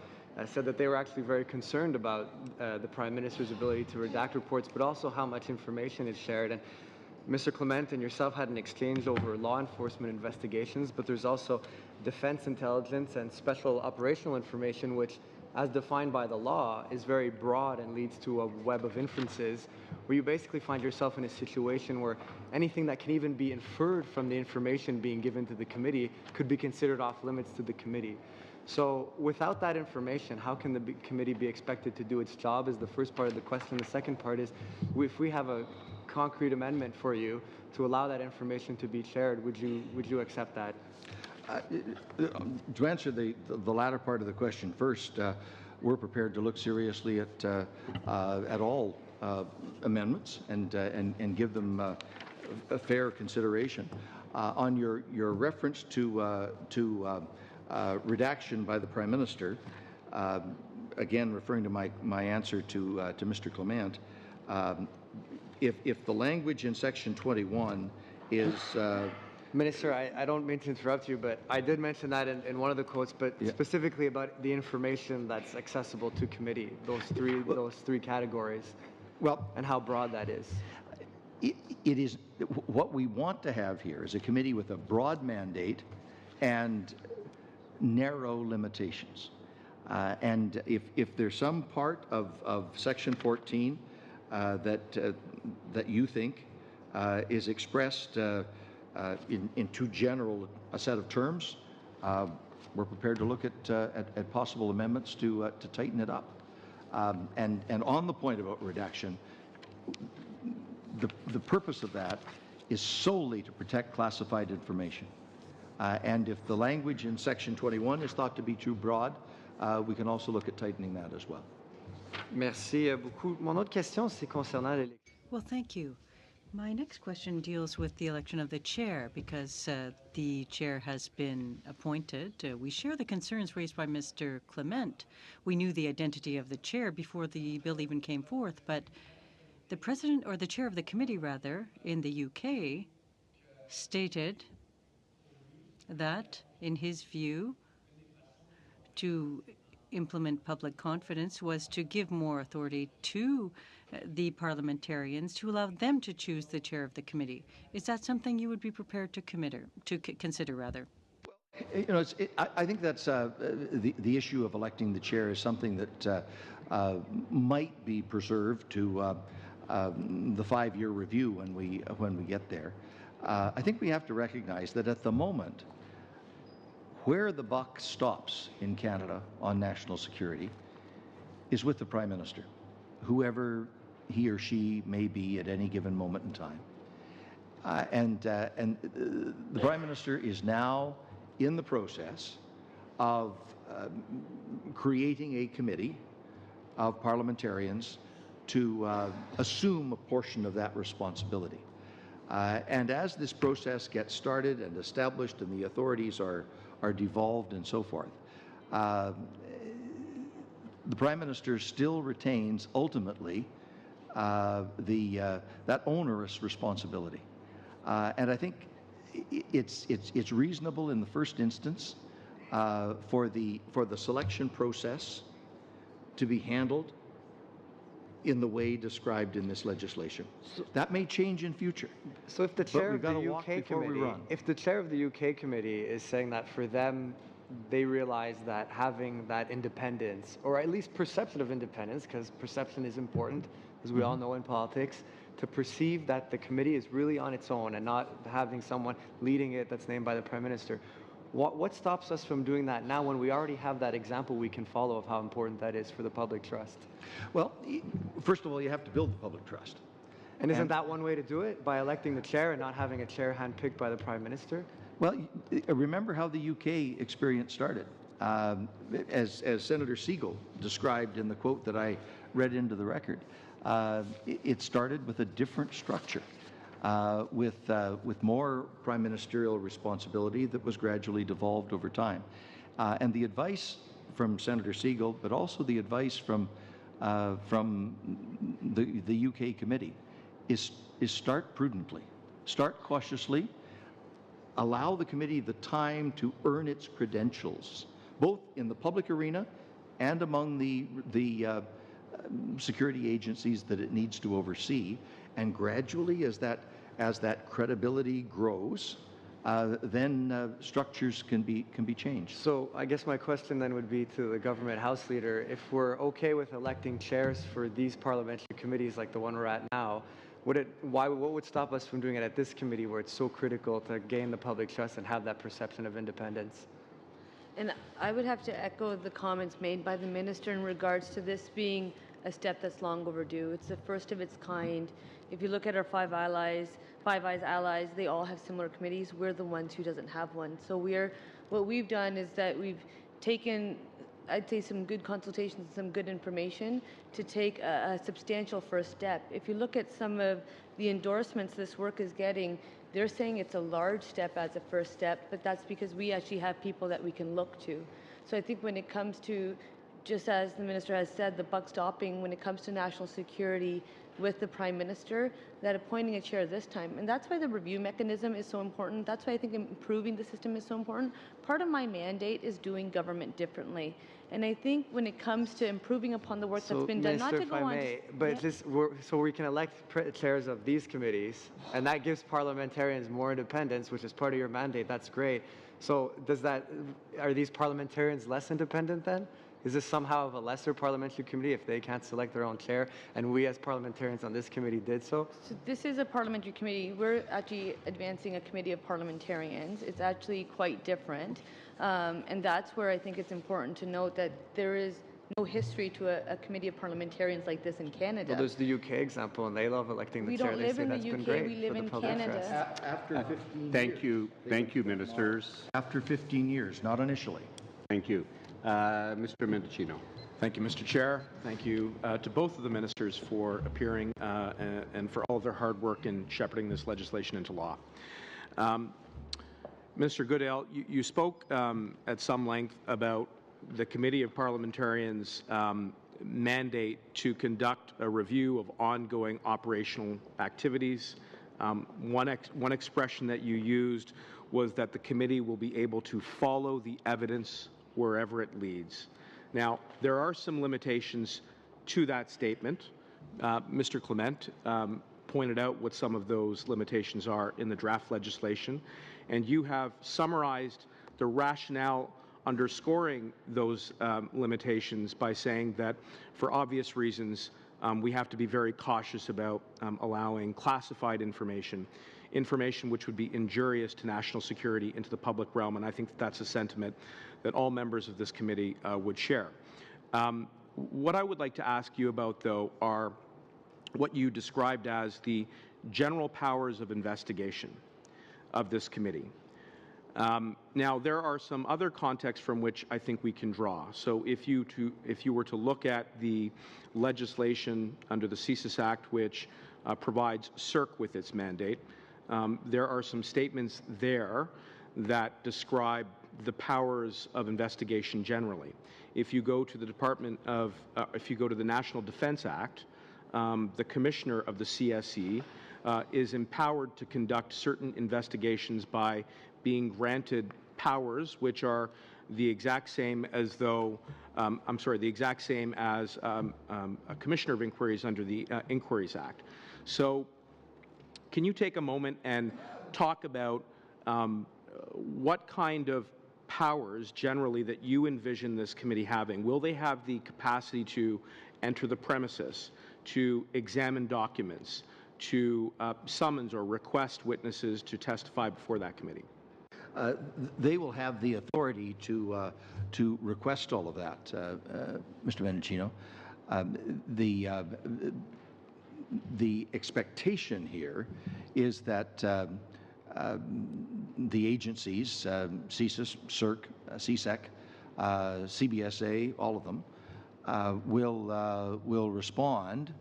said that they were actually very concerned about the Prime Minister's ability to redact reports, but also how much information is shared. And Mr. Clement and yourself had an exchange over law enforcement investigations, but there's also defense intelligence and special operational information, which, as defined by the law, is very broad and leads to a web of inferences, where you basically find yourself in a situation where anything that can even be inferred from the information being given to the committee could be considered off limits to the committee. So without that information, how can the committee be expected to do its job, is the first part of the question. The second part is, if we have a concrete amendment for you to allow that information to be shared, would you accept that? To answer the latter part of the question first, we're prepared to look seriously at all amendments and give them a fair consideration. On your reference to redaction by the Prime Minister, again referring to my answer to Mr. Clement, if the language in Section 21 is Minister, I don't mean to interrupt you, but I did mention that in one of the quotes, but specifically about the information that's accessible to committee, those three categories, and how broad that is. It is what we want to have here is a committee with a broad mandate and narrow limitations. And if there's some part of Section 14 that you think is expressed in too general a set of terms, we're prepared to look at possible amendments to tighten it up. And on the point about redaction, the purpose of that is solely to protect classified information. And if the language in Section 21 is thought to be too broad, we can also look at tightening that as well. Merci beaucoup. Mon autre question, c'est concernant l'élection. Well, thank you. My next question deals with the election of the chair, because the chair has been appointed. We share the concerns raised by Mr. Clement. We knew the identity of the chair before the bill even came forth, but the president, or the chair of the committee rather, in the UK stated that, in his view, to implement public confidence was to give more authority to the parliamentarians to allow them to choose the chair of the committee. Is that something you would be prepared to consider? You know, I think that's the issue of electing the chair is something that might be preserved to the 5-year review when we get there. I think we have to recognize that at the moment, where the buck stops in Canada on national security is with the Prime Minister, whoever he or she may be at any given moment in time. And the Prime Minister is now in the process of creating a committee of parliamentarians to assume a portion of that responsibility. And as this process gets started and established and the authorities are devolved and so forth, the Prime Minister still retains ultimately that onerous responsibility. And I think it's reasonable in the first instance for the selection process to be handled in the way described in this legislation. That may change in future. So if the chair of the UK committee, if the chair of the UK committee is saying that for them, they realize that having that independence, or at least perception of independence, because perception is important, as we all know in politics, to perceive that the committee is really on its own and not having someone leading it that's named by the Prime Minister. What stops us from doing that now when we already have that example we can follow of how important that is for the public trust? Well, first of all, you have to build the public trust. And isn't that one way to do it, by electing the chair and not having a chair handpicked by the Prime Minister? Well, remember how the UK experience started. As Senator Siegel described in the quote that I read into the record, it started with a different structure, with more prime ministerial responsibility that was gradually devolved over time. And the advice from Senator Siegel, but also the advice from the UK committee, is start prudently, start cautiously, allow the committee the time to earn its credentials, both in the public arena and among the security agencies that it needs to oversee, and gradually, as that credibility grows, then structures can be changed. So I guess my question then would be to the government House Leader: if we're okay with electing chairs for these parliamentary committees like the one we're at now, what would stop us from doing it at this committee where it's so critical to gain the public trust and have that perception of independence? And I would have to echo the comments made by the Minister in regards to this being a step that's long overdue. It's the first of its kind. If you look at our Five Eyes allies, they all have similar committees. We're the ones who doesn't have one. So we're what we've done is that we've taken, I'd say, some good consultations and some good information to take a substantial first step. If you look at some of the endorsements this work is getting, they're saying it's a large step as a first step, but that's because we actually have people that we can look to. So I think when it comes to, just as the Minister has said, the buck stopping when it comes to national security with the Prime Minister, that appointing a chair this time, and that's why the review mechanism is so important. That's why I think improving the system is so important. Part of my mandate is doing government differently. And I think when it comes to improving upon the work that's been done, not to go on... But so we can elect chairs of these committees, and that gives parliamentarians more independence, which is part of your mandate. That's great. So are these parliamentarians less independent then? Is this somehow of a lesser parliamentary committee if they can't select their own chair, and we as parliamentarians on this committee did so? So this is a parliamentary committee. We're actually advancing a committee of parliamentarians. It's actually quite different. And that's where I think it's important to note that there is no history to a committee of parliamentarians like this in Canada. Well, there's the UK example, and they love electing the we chair. don't They live say in that's the been UK, great we live for the in public Canada. interest. After 15 Thank years. Thank you, ministers. After 15 years, not initially. Thank you. Mr. Mendicino. Thank you, Mr. Chair. Thank you to both of the ministers for appearing and for all of their hard work in shepherding this legislation into law. Minister Goodale, you spoke at some length about the Committee of Parliamentarians' mandate to conduct a review of ongoing operational activities. One expression that you used was that the committee will be able to follow the evidence wherever it leads. Now, there are some limitations to that statement. Mr. Clement pointed out what some of those limitations are in the draft legislation, and you have summarized the rationale underscoring those limitations by saying that, for obvious reasons, we have to be very cautious about allowing classified information which would be injurious to national security into the public realm, and I think that's a sentiment that all members of this committee would share. What I would like to ask you about, though, are what you described as the general powers of investigation of this committee. Now, there are some other contexts from which I think we can draw. So if you were to look at the legislation under the CSIS Act, which provides SERC with its mandate, there are some statements there that describe the powers of investigation generally. If you go to the if you go to the National Defense Act, the Commissioner of the CSE is empowered to conduct certain investigations by being granted powers which are the exact same as though, the exact same as a Commissioner of Inquiries under the Inquiries Act. So can you take a moment and talk about what kind of powers generally that you envision this committee having? Will they have the capacity to enter the premises, to examine documents, to summons or request witnesses to testify before that committee? They will have the authority to request all of that, Mr. Mendicino. The expectation here is that the agencies, CSIS, CERC, CSEC, CBSA, all of them, will respond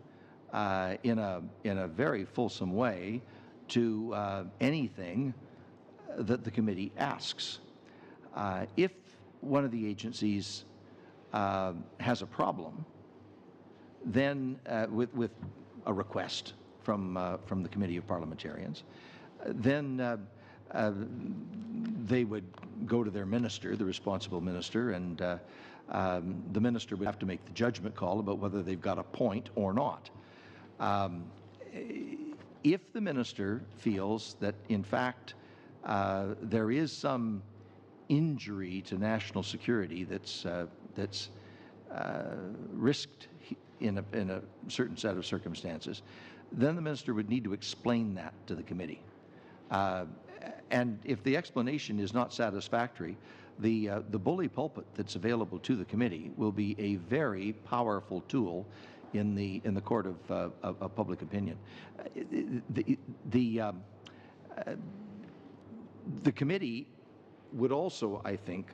in a very fulsome way to anything that the committee asks. If one of the agencies has a problem, then with a request from the Committee of Parliamentarians, then they would go to their minister, the responsible minister, and the minister would have to make the judgment call about whether they've got a point or not. If the minister feels that, in fact, there is some injury to national security that's risked in a certain set of circumstances, then the minister would need to explain that to the committee. And if the explanation is not satisfactory, the bully pulpit that's available to the committee will be a very powerful tool in the court of public opinion. The committee would also, I think,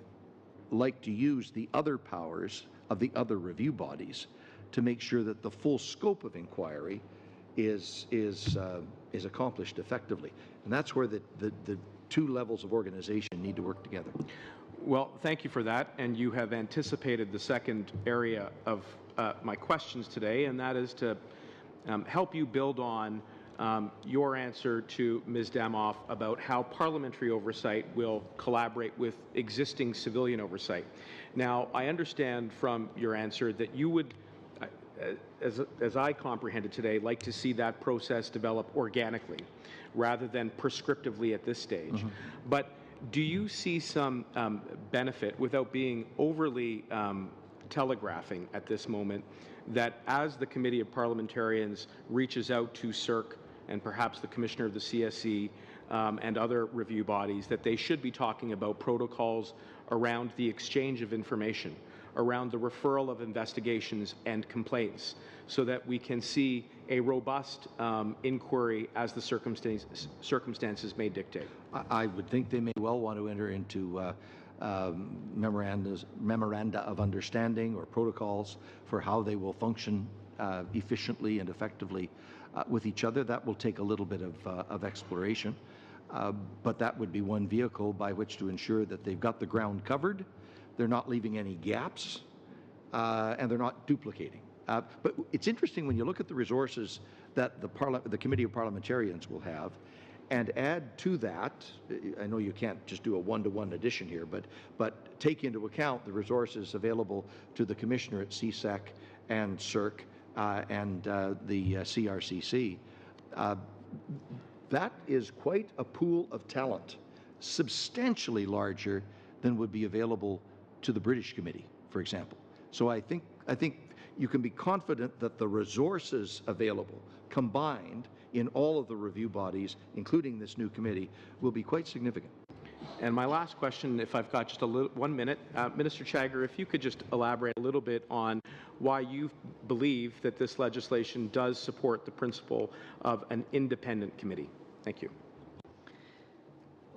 like to use the other powers of the other review bodies to make sure that the full scope of inquiry is accomplished effectively. And that's where the two levels of organization need to work together. Well, thank you for that, and you have anticipated the second area of my questions today, and that is to help you build on your answer to Ms. Damoff about how parliamentary oversight will collaborate with existing civilian oversight. Now, I understand from your answer that you would, as I comprehended today, like to see that process develop organically rather than prescriptively at this stage. Mm-hmm. But do you see some benefit, without being overly telegraphing at this moment, that as the Committee of Parliamentarians reaches out to SERC and perhaps the Commissioner of the CSE and other review bodies, that they should be talking about protocols around the exchange of information, around the referral of investigations and complaints, so that we can see a robust inquiry as the circumstances may dictate? I would think they may well want to enter into memoranda of understanding or protocols for how they will function efficiently and effectively with each other. That will take a little bit of exploration, but that would be one vehicle by which to ensure that they've got the ground covered, they're not leaving any gaps, and they're not duplicating. But it's interesting when you look at the resources that the Committee of Parliamentarians will have, and add to that, I know you can't just do a one-to-one addition here, but take into account the resources available to the Commissioner at CSEC and SERC and the CRCC. That is quite a pool of talent, substantially larger than would be available to the British Committee, for example. So I think you can be confident that the resources available combined in all of the review bodies, including this new committee, will be quite significant. And my last question, if I've got just 1 minute, Minister Chagger, if you could just elaborate a little bit on why you believe that this legislation does support the principle of an independent committee. Thank you.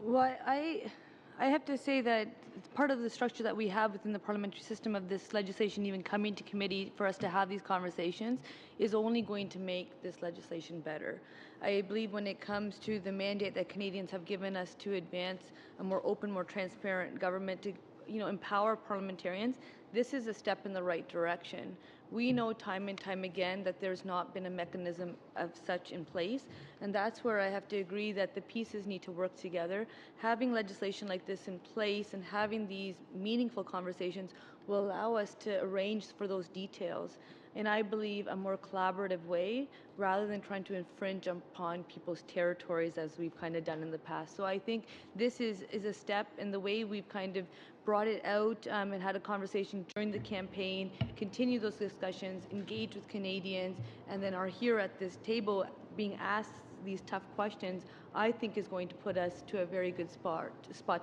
Well, I have to say that part of the structure that we have within the parliamentary system of this legislation even coming to committee for us to have these conversations is only going to make this legislation better. I believe when it comes to the mandate that Canadians have given us to advance a more open, more transparent government, to empower parliamentarians, this is a step in the right direction. We know time and time again that there's not been a mechanism of such in place, and that's where I have to agree that the pieces need to work together. Having legislation like this in place and having these meaningful conversations will allow us to arrange for those details in, I believe, a more collaborative way, rather than trying to infringe upon people's territories as we've kind of done in the past. So I think this is a step in the way we've kind of brought it out and had a conversation during the campaign, continue those discussions, engage with Canadians, and then are here at this table being asked these tough questions, I think is going to put us to a very good spot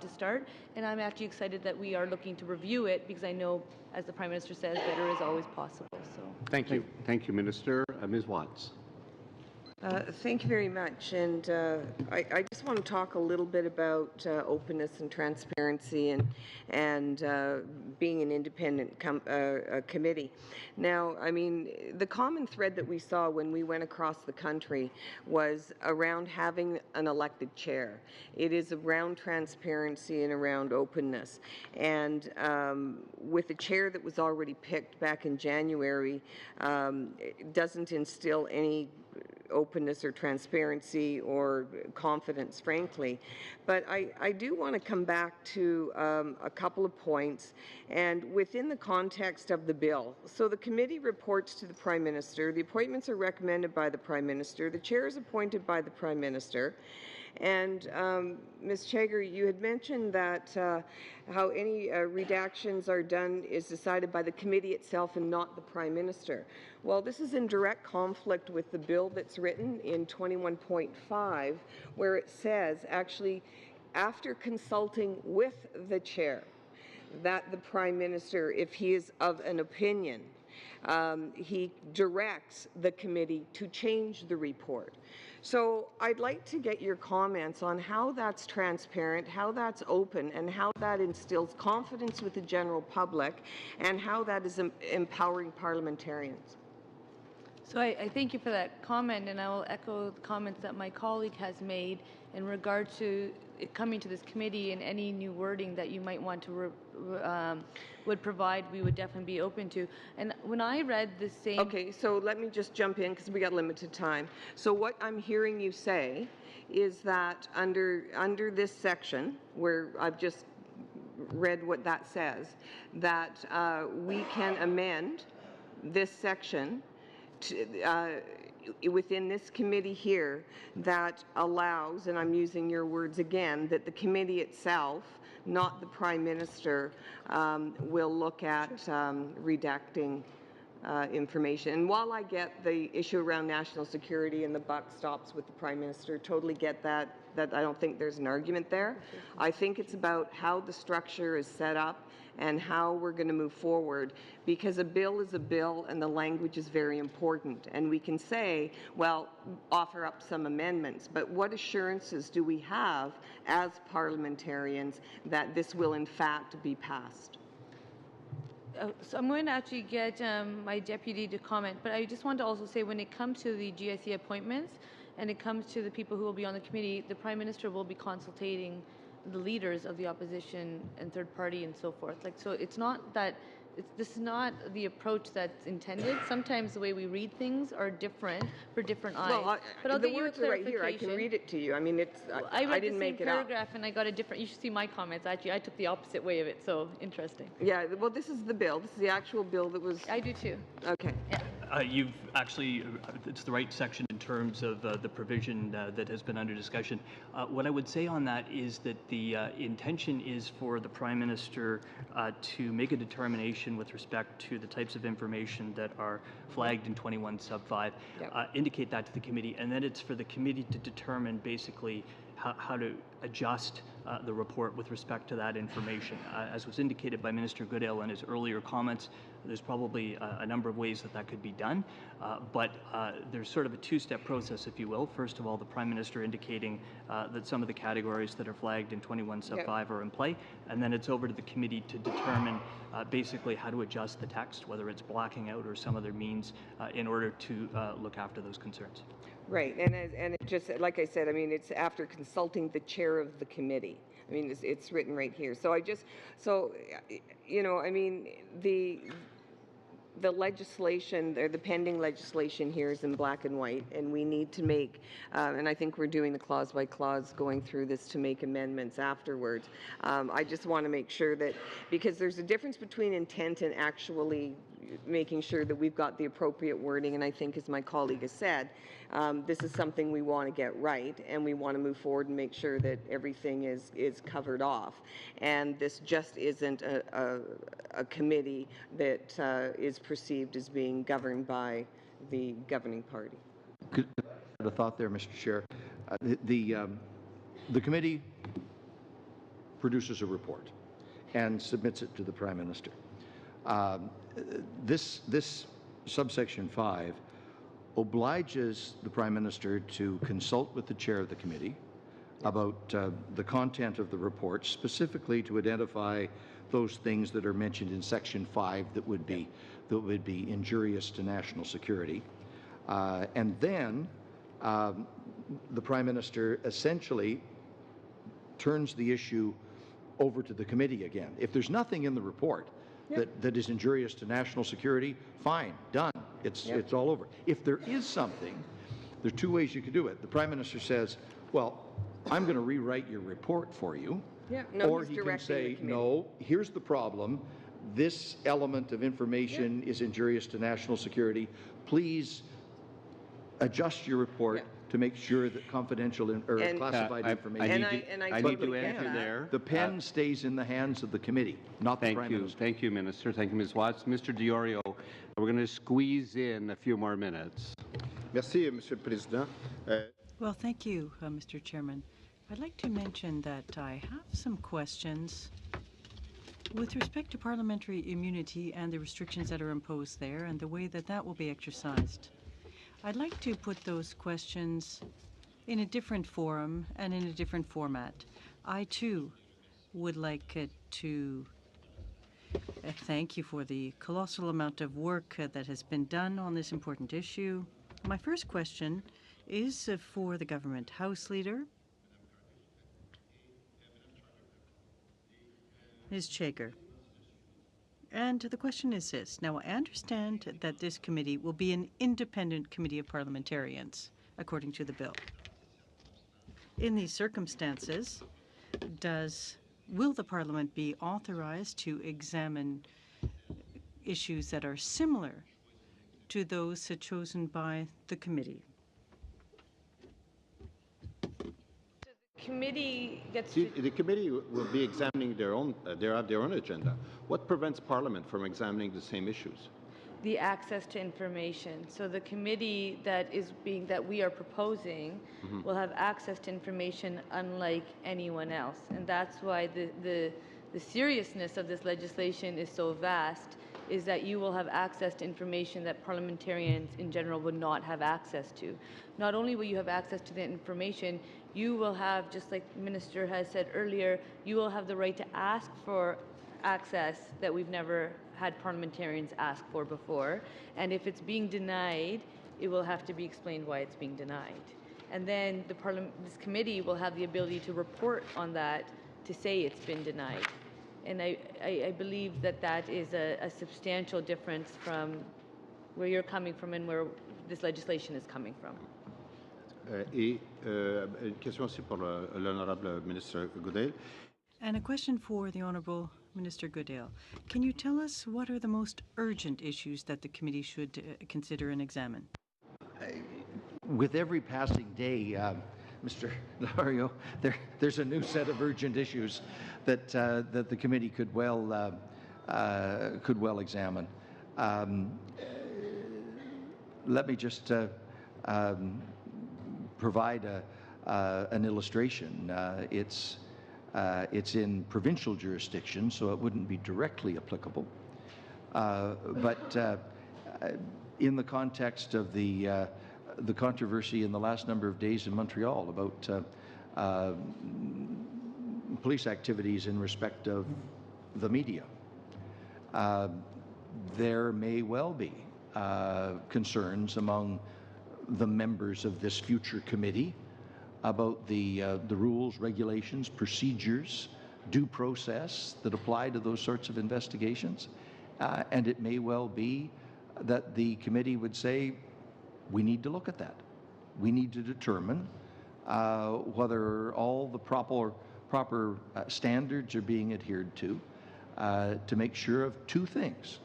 to start. And I'm actually excited that we are looking to review it, because I know, as the Prime Minister says, better is always possible. So thank you. Thank you, Minister. Ms. Watts. Thank you very much. And I just want to talk a little bit about openness and transparency and being an independent committee. Now, I mean, the common thread that we saw when we went across the country was around having an elected chair. It is around transparency and around openness. And with a chair that was already picked back in January, it doesn't instill any openness or transparency or confidence, frankly. But I do want to come back to a couple of points, and within the context of the bill. So the committee reports to the Prime Minister. The appointments are recommended by the Prime Minister. The chair is appointed by the Prime Minister. And Ms. Chagger, you had mentioned that how any redactions are done is decided by the committee itself and not the Prime Minister. Well, this is in direct conflict with the bill that's written in 21.5, where it says, actually, after consulting with the chair, that the Prime Minister, if he is of an opinion he directs the committee to change the report. So I'd like to get your comments on how that's transparent, how that's open, and how that instills confidence with the general public, and how that is empowering parliamentarians. So I thank you for that comment, and I will echo the comments that my colleague has made in regard to it coming to this committee, and any new wording that you might want to would provide, we would definitely be open to. And when I read the same... Okay, so let me just jump in because we got limited time. So what I'm hearing you say is that under this section, where I've just read what that says, that we can amend this section to, within this committee here, that allows, and I'm using your words again, that the committee itself, not the Prime Minister, will look at redacting information. And while I get the issue around national security and the buck stops with the Prime Minister, totally get that I don't think there's an argument there. I think it's about how the structure is set up and how we're going to move forward, because a bill is a bill and the language is very important. And we can say, well, offer up some amendments, but what assurances do we have as parliamentarians that this will in fact be passed? So I'm going to actually get my deputy to comment, but I just want to also say, when it comes to the GIC appointments and it comes to the people who will be on the committee, the Prime Minister will be consultating the leaders of the opposition and third party and so forth. Like, so it's not that this is not the approach that's intended. Sometimes the way we read things are different for different eyes. Well, but I'll the get you a words are right here. I can clarification. read it to you. I mean, it's I read didn't the make same it up. paragraph and I got a different. You should see my comments. Actually, I took the opposite way of it. So interesting. Yeah. Well, this is the bill. This is the actual bill that was. I do too. Okay. Yeah. You've actually, it's the right section in terms of the provision that has been under discussion. What I would say on that is that the intention is for the Prime Minister to make a determination with respect to the types of information that are flagged in 21 sub 5, indicate that to the committee, and then it's for the committee to determine basically how to adjust the report with respect to that information. As was indicated by Minister Goodale in his earlier comments, there's probably a number of ways that could be done, but there's sort of a two-step process, if you will. First of all, the Prime Minister indicating that some of the categories that are flagged in 21 sub 5 are in play, and then it's over to the committee to determine basically how to adjust the text, whether it's blacking out or some other means, in order to look after those concerns. Right, and it just, like I said, I mean, it's after consulting the chair of the committee. I mean, it's written right here. So you know, I mean, the legislation, or the pending legislation here is in black and white, and we need to make, and I think we're doing the clause by clause, going through this to make amendments afterwards. I just want to make sure that, because there's a difference between intent and actually making sure that we've got the appropriate wording, and I think, as my colleague has said, this is something we want to get right, and we want to move forward and make sure that everything is covered off. And this just isn't a committee that is perceived as being governed by the governing party. Could I have a thought there, Mr. Chair? The committee produces a report and submits it to the Prime Minister. This subsection 5 obliges the Prime Minister to consult with the chair of the committee about the content of the report, specifically to identify those things that are mentioned in section 5 that would be injurious to national security. And then the Prime Minister essentially turns the issue over to the committee again. If there's nothing in the report that is injurious to national security, fine, done. It's all over. If there is something, there are two ways you could do it. The Prime Minister says, well, I'm going to rewrite your report for you. Or he can say, no, here's the problem. This element of information is injurious to national security. Please adjust your report to make sure that confidential or classified information. I need to answer there. The pen stays in the hands of the committee, not the Prime Minister. Thank you, Minister. Thank you, Ms. Watts. Mr. Diorio, we're going to squeeze in a few more minutes. Merci, Monsieur le Président. Well, thank you, Mr. Chairman. I'd like to mention that I have some questions With respect to parliamentary immunity and the restrictions that are imposed there and the way that that will be exercised, I'd like to put those questions in a different forum and in a different format. I, too, would like to thank you for the colossal amount of work that has been done on this important issue. My first question is for the government House Leader, Ms. Chaker. And the question is this. Now, I understand that this committee will be an independent committee of parliamentarians, according to the bill. In these circumstances, will the Parliament be authorized to examine issues that are similar to those chosen by the committee? Committee gets See, the committee will be examining their own agenda. What prevents Parliament from examining the same issues? the access to information. So the committee that we are proposing will have access to information unlike anyone else. And that's why the seriousness of this legislation is so vast, is that you will have access to information that parliamentarians in general would not have access to. Not only will you have access to the information, you will have, just like the Minister has said earlier, you will have the right to ask for access that we've never had parliamentarians ask for before. And if it's being denied, it will have to be explained why it's being denied. And then this committee will have the ability to report on that to say it's been denied. And I believe that is a substantial difference from where you're coming from and where this legislation is coming from. Une question aussi pour l'honorable ministre Goodale. And a question for the Honourable Minister Goodale. Can you tell us what are the most urgent issues that the committee should consider and examine? With every passing day, Mr. Lario, there's a new set of urgent issues that the committee could well examine. Let me just provide an illustration. It's in provincial jurisdiction, so it wouldn't be directly applicable. But in the context of the controversy in the last number of days in Montreal about police activities in respect of the media, there may well be concerns among the members of this future committee about the rules, regulations, procedures, due process that apply to those sorts of investigations. And it may well be that the committee would say, we need to look at that. We need to determine whether all the proper standards are being adhered to make sure of two things.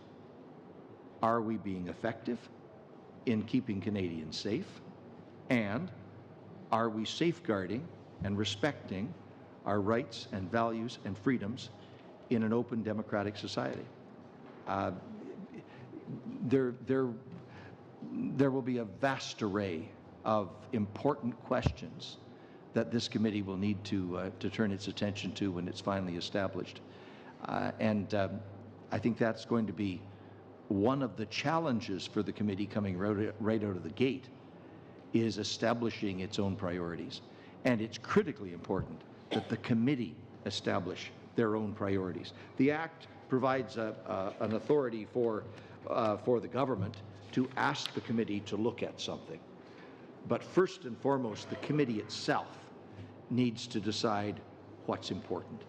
Are we being effective in keeping Canadians safe? And are we safeguarding and respecting our rights and values and freedoms in an open democratic society? There will be a vast array of important questions that this committee will need to turn its attention to when it's finally established. And I think that's going to be one of the challenges for the committee coming right out of the gate, is establishing its own priorities. And it's critically important that the committee establish their own priorities. The Act provides an authority for the government to ask the committee to look at something. But first and foremost, the committee itself needs to decide what's important.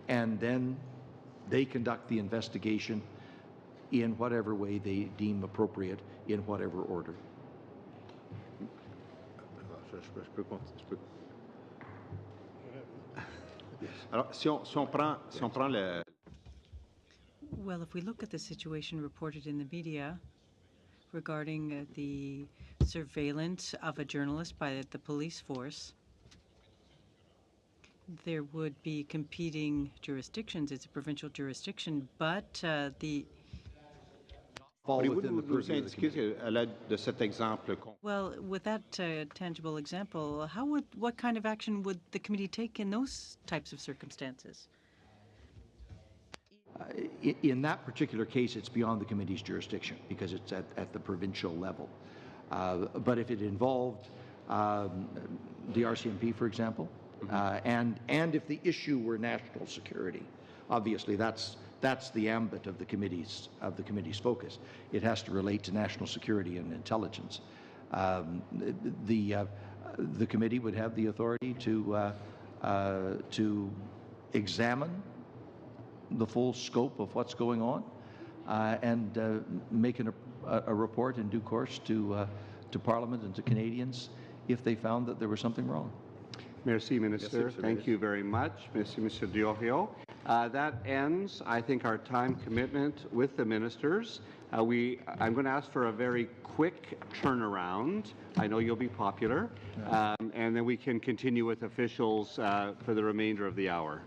And then they conduct the investigation in whatever way they deem appropriate, in whatever order. Alors, si on prend le... Well, if we look at the situation reported in the media regarding the surveillance of a journalist by the police force, there would be competing jurisdictions. It's a provincial jurisdiction, but the... Pourriez-vous nous indiquer à l'aide de cet exemple? Well, with that tangible example, what kind of action would the committee take in those types of circumstances? in that particular case, it's beyond the committee's jurisdiction because it's at the provincial level. But if it involved the RCMP, for example, and if the issue were national security, obviously that's the ambit of the committee's focus. It has to relate to national security and intelligence. The committee would have the authority to examine the full scope of what's going on and make a report in due course to Parliament and to Canadians if they found that there was something wrong. Merci, Minister. Thank you very much. Merci, Monsieur Diorio. That ends, I think, our time commitment with the ministers. I'm going to ask for a very quick turnaround. I know you'll be popular. And then we can continue with officials for the remainder of the hour.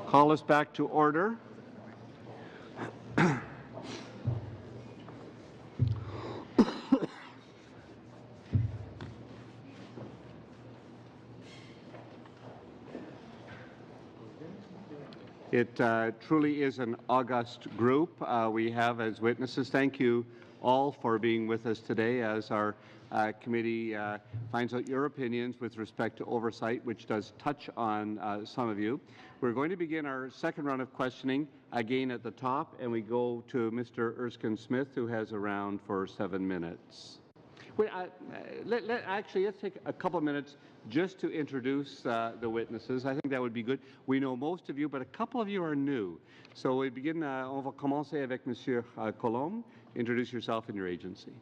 Call us back to order. It truly is an august group we have as witnesses. Thank you all for being with us today as our committee finds out your opinions with respect to oversight, which does touch on some of you. We're going to begin our second round of questioning again at the top, and we go to Mr. Erskine Smith, who has a round for 7 minutes. Wait, actually, let's take a couple of minutes just to introduce the witnesses. I think that would be good. We know most of you, but a couple of you are new. So we begin, on va commencer avec Monsieur Colombe. Introduce yourself and your agency.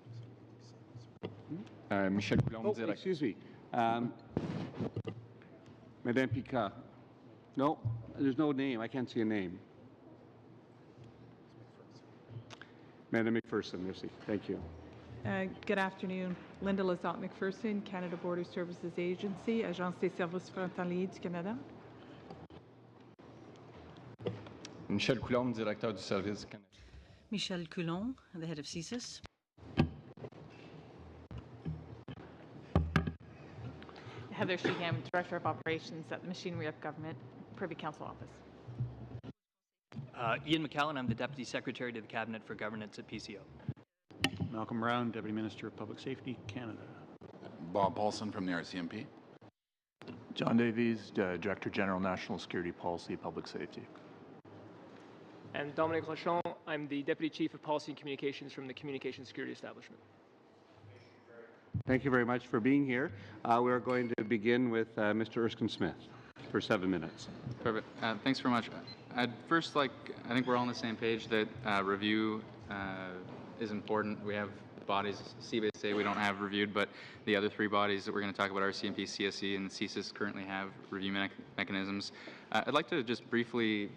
Michel Coulombe, direct. Excuse me. Madame Picard. No, there's no name. I can't see a name. Madame McPherson, merci. Thank you. Good afternoon. Linda Lazat McPherson, Canada Border Services Agency, Agence des services frontaliers du Canada. Michel Coulombe, directeur du service canadien. Michel Coulon, the head of CSIS. Heather Sheeham, Director of Operations at the Machinery of Government, Privy Council Office. Ian McCallan, I'm the Deputy Secretary to the Cabinet for Governance at PCO. Malcolm Brown, Deputy Minister of Public Safety, Canada. Bob Paulson from the RCMP. John Davies, Director General, National Security Policy, Public Safety. And Dominic Lachon, I'm the Deputy Chief of Policy and Communications from the Communications Security Establishment. Thank you very much for being here. We are going to begin with Mr. Erskine Smith for 7 minutes. Perfect. Thanks very much. I'd first I think we're all on the same page that review is important. We have bodies, CBSA we don't have reviewed, but the other three bodies that we're going to talk about, RCMP, CSE, and CSIS, currently have review mechanisms. I'd like to just briefly,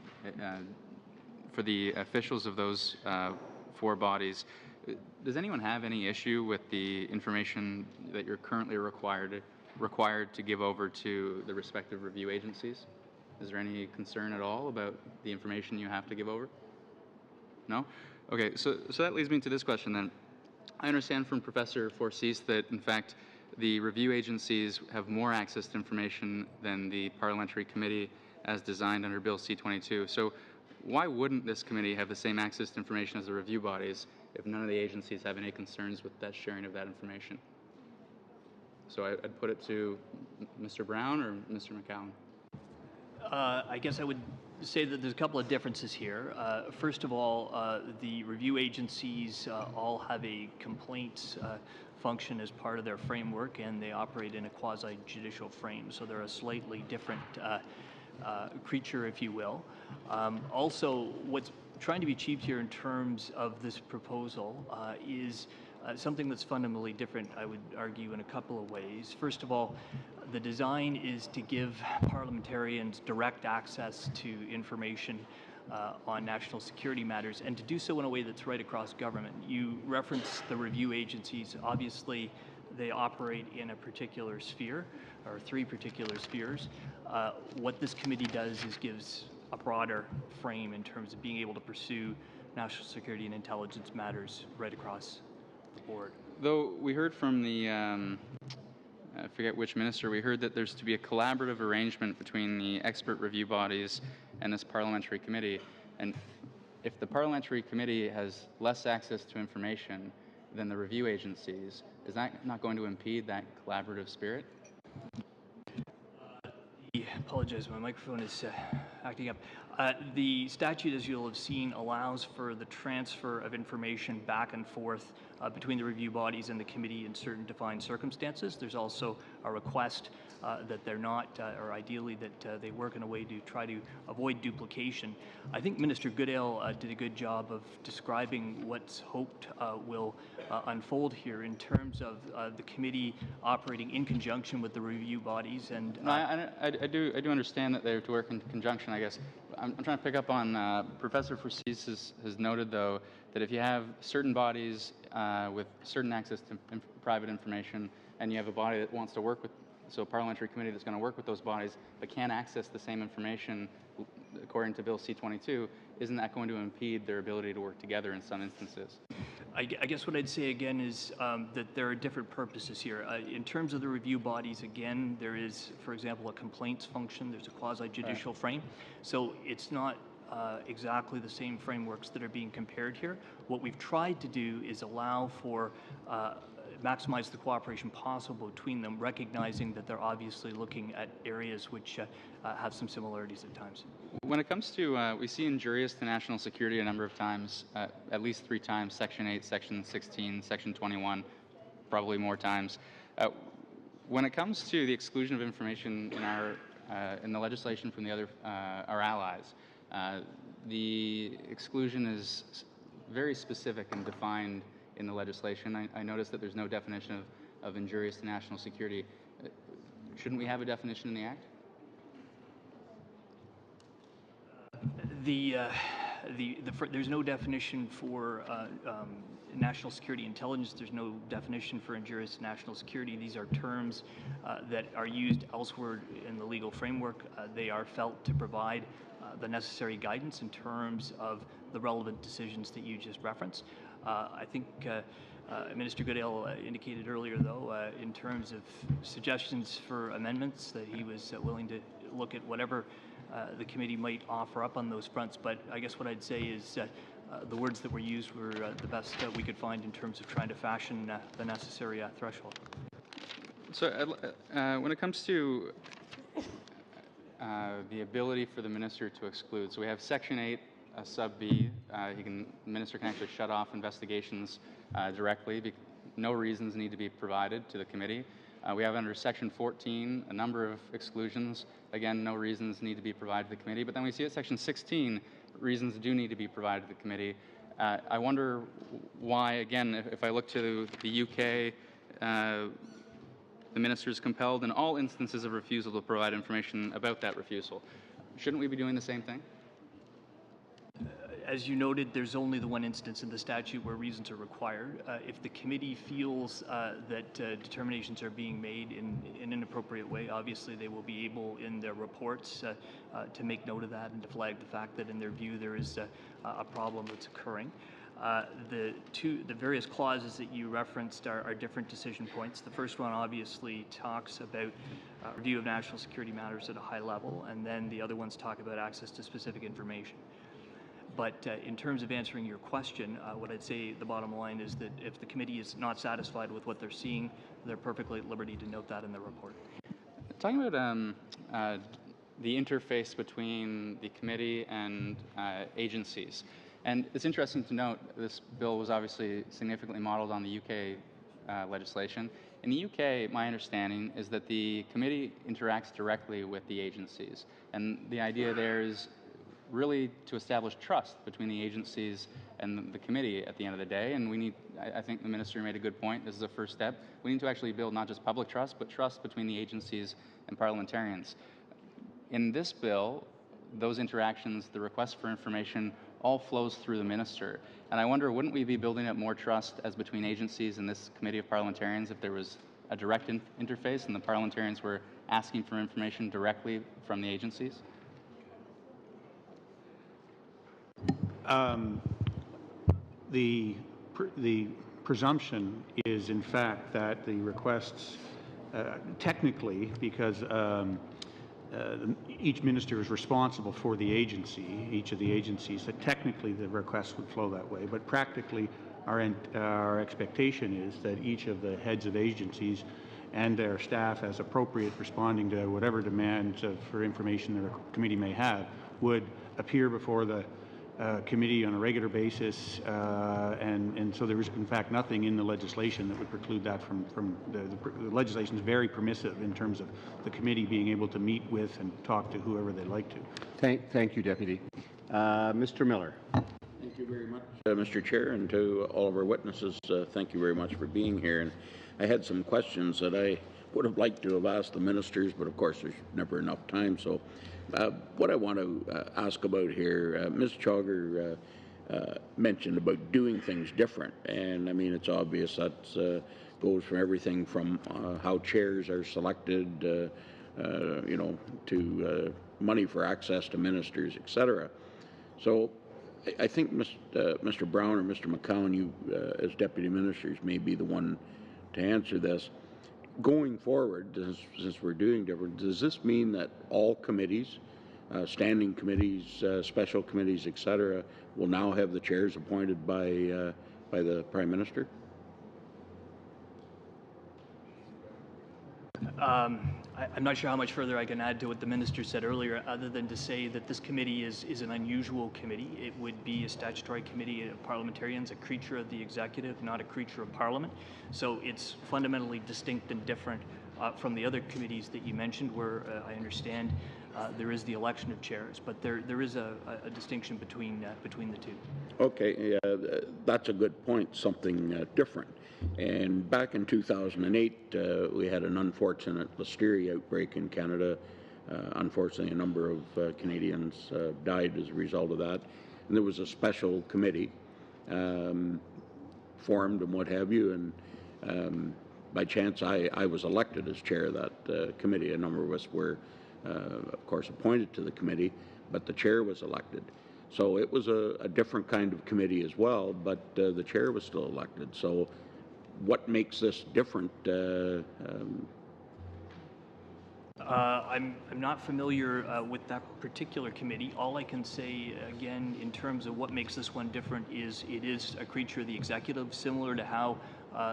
for the officials of those four bodies, does anyone have any issue with the information that you're currently required to give over to the respective review agencies? Is there any concern at all about the information you have to give over? No? Okay, so that leads me to this question then. I understand from Professor Forsyth that, in fact, the review agencies have more access to information than the parliamentary committee as designed under Bill C-22. So why wouldn't this committee have the same access to information as the review bodies if none of the agencies have any concerns with that sharing of that information? So I'd put it to Mr. Brown or Mr. McCallum. I guess I would say that there's a couple of differences here. First of all, the review agencies all have a complaints function as part of their framework, and they operate in a quasi-judicial frame, so they're a slightly different creature, if you will. Also, what's trying to be achieved here in terms of this proposal is something that's fundamentally different, I would argue, in a couple of ways. First of all, the design is to give parliamentarians direct access to information on national security matters, and to do so in a way that's right across government. You referenced the review agencies. Obviously, they operate in a particular sphere, or three particular spheres. What this committee does is gives a broader frame in terms of being able to pursue national security and intelligence matters right across the board. Though we heard from the, I forget which minister, we heard that there's to be a collaborative arrangement between the expert review bodies and this parliamentary committee. And if the parliamentary committee has less access to information than the review agencies, is that not going to impede that collaborative spirit? I apologize, my microphone is acting up. The statute, as you'll have seen, allows for the transfer of information back and forth between the review bodies and the committee in certain defined circumstances. There's also a request that they're not, or ideally that they work in a way to try to avoid duplication. I think Minister Goodale did a good job of describing what's hoped will unfold here in terms of the committee operating in conjunction with the review bodies. And I do understand that they have to work in conjunction, I guess. I'm trying to pick up on Professor Forsyth has noted, though, that if you have certain bodies with certain access to private information, and you have a body that wants to work with, so a parliamentary committee that's going to work with those bodies but can't access the same information according to Bill C-22, isn't that going to impede their ability to work together in some instances? I guess what I'd say again is that there are different purposes here. In terms of the review bodies, again, there is, for example, a complaints function. There's a quasi-judicial frame. So it's not exactly the same frameworks that are being compared here. What we've tried to do is allow for maximize the cooperation possible between them, recognizing that they're obviously looking at areas which have some similarities at times. When it comes to, we see injurious to national security a number of times, at least 3 times, Section 8, Section 16, Section 21, probably more times. When it comes to the exclusion of information in our in the legislation from the other our allies, the exclusion is very specific and defined in the legislation. I noticed that there's no definition of injurious to national security. Shouldn't we have a definition in the Act? There's no definition for national security intelligence. There's no definition for injurious to national security. These are terms that are used elsewhere in the legal framework. They are felt to provide the necessary guidance in terms of the relevant decisions that you just referenced. I think Minister Goodale indicated earlier, though, in terms of suggestions for amendments, that he was willing to look at whatever the committee might offer up on those fronts. But I guess what I'd say is the words that were used were the best we could find in terms of trying to fashion the necessary threshold. So when it comes to the ability for the minister to exclude, so we have Section 8, sub B. The minister can actually shut off investigations directly. No reasons need to be provided to the committee. We have under Section 14 a number of exclusions. Again, no reasons need to be provided to the committee. But then we see at Section 16, reasons do need to be provided to the committee. I wonder why, again, if I look to the UK, the minister is compelled in all instances of refusal to provide information about that refusal. Shouldn't we be doing the same thing? As you noted, there's only the one instance in the statute where reasons are required. If the committee feels that determinations are being made in an appropriate way, obviously they will be able in their reports to make note of that and to flag the fact that in their view there is a problem that's occurring. The various clauses that you referenced are different decision points. The first one obviously talks about review of national security matters at a high level, and then the other ones talk about access to specific information. But in terms of answering your question, what I'd say the bottom line is that if the committee is not satisfied with what they're seeing, they're perfectly at liberty to note that in their report. Talking about the interface between the committee and agencies, and it's interesting to note this bill was obviously significantly modeled on the UK legislation. In the UK, my understanding is that the committee interacts directly with the agencies, and the idea there is really to establish trust between the agencies and the committee at the end of the day. And we need, I think the minister made a good point, this is a first step. We need to actually build not just public trust, but trust between the agencies and parliamentarians. In this bill, those interactions, the request for information, all flows through the minister. And I wonder, wouldn't we be building up more trust as between agencies and this committee of parliamentarians if there was a direct interface and the parliamentarians were asking for information directly from the agencies? The presumption is, in fact, that the requests, technically, because each minister is responsible for the agency, each of the agencies, that technically the requests would flow that way. But practically, our expectation is that each of the heads of agencies and their staff, as appropriate, responding to whatever demands for information the committee may have, would appear before the committee on a regular basis, and so there is in fact nothing in the legislation that would preclude that from the legislation is very permissive in terms of the committee being able to meet with and talk to whoever they'd like to. Thank you, Deputy. Mr. Miller. Thank you very much, Mr. Chair, and to all of our witnesses, thank you very much for being here. And I had some questions that I would have liked to have asked the ministers, but of course there's never enough time. So what I want to ask about here, Ms. Chogger mentioned about doing things different, and I mean it's obvious that goes from everything from how chairs are selected, you know, to money for access to ministers, etc. So I think Mr. Brown or Mr. McCowan, you as deputy ministers may be the one to answer this. Going forward, since we're doing different, does this mean that all committees, standing committees, special committees, etc., will now have the chairs appointed by the Prime Minister? I'm not sure how much further I can add to what the minister said earlier, other than to say that this committee is an unusual committee. It would be a statutory committee of parliamentarians, a creature of the executive, not a creature of parliament. So it's fundamentally distinct and different from the other committees that you mentioned, where I understand there is the election of chairs, but there is a distinction between the two. Okay, that's a good point, something different. And back in 2008, we had an unfortunate listeria outbreak in Canada. Unfortunately, a number of Canadians died as a result of that. And there was a special committee formed and what have you. And by chance, I was elected as chair of that committee. A number of us were, of course, appointed to the committee. but the chair was elected. So it was a different kind of committee as well, but the chair was still elected. So what makes this different? I'm not familiar with that particular committee. All I can say, again, in terms of what makes this one different is it is a creature of the executive, similar to how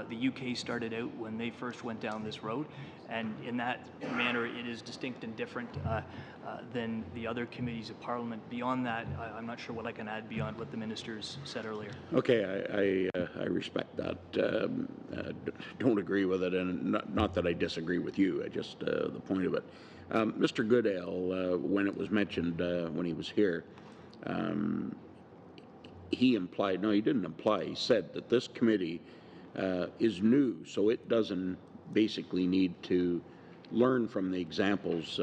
the UK started out when they first went down this road. And in that manner, it is distinct and different than the other committees of Parliament. Beyond that, I'm not sure what I can add beyond what the ministers said earlier. Okay, I respect that. Don't agree with it, and not that I disagree with you. I just the point of it. Mr. Goodale, when it was mentioned when he was here, he implied. No, he didn't imply. He said that this committee is new, so it doesn't basically need to learn from the examples.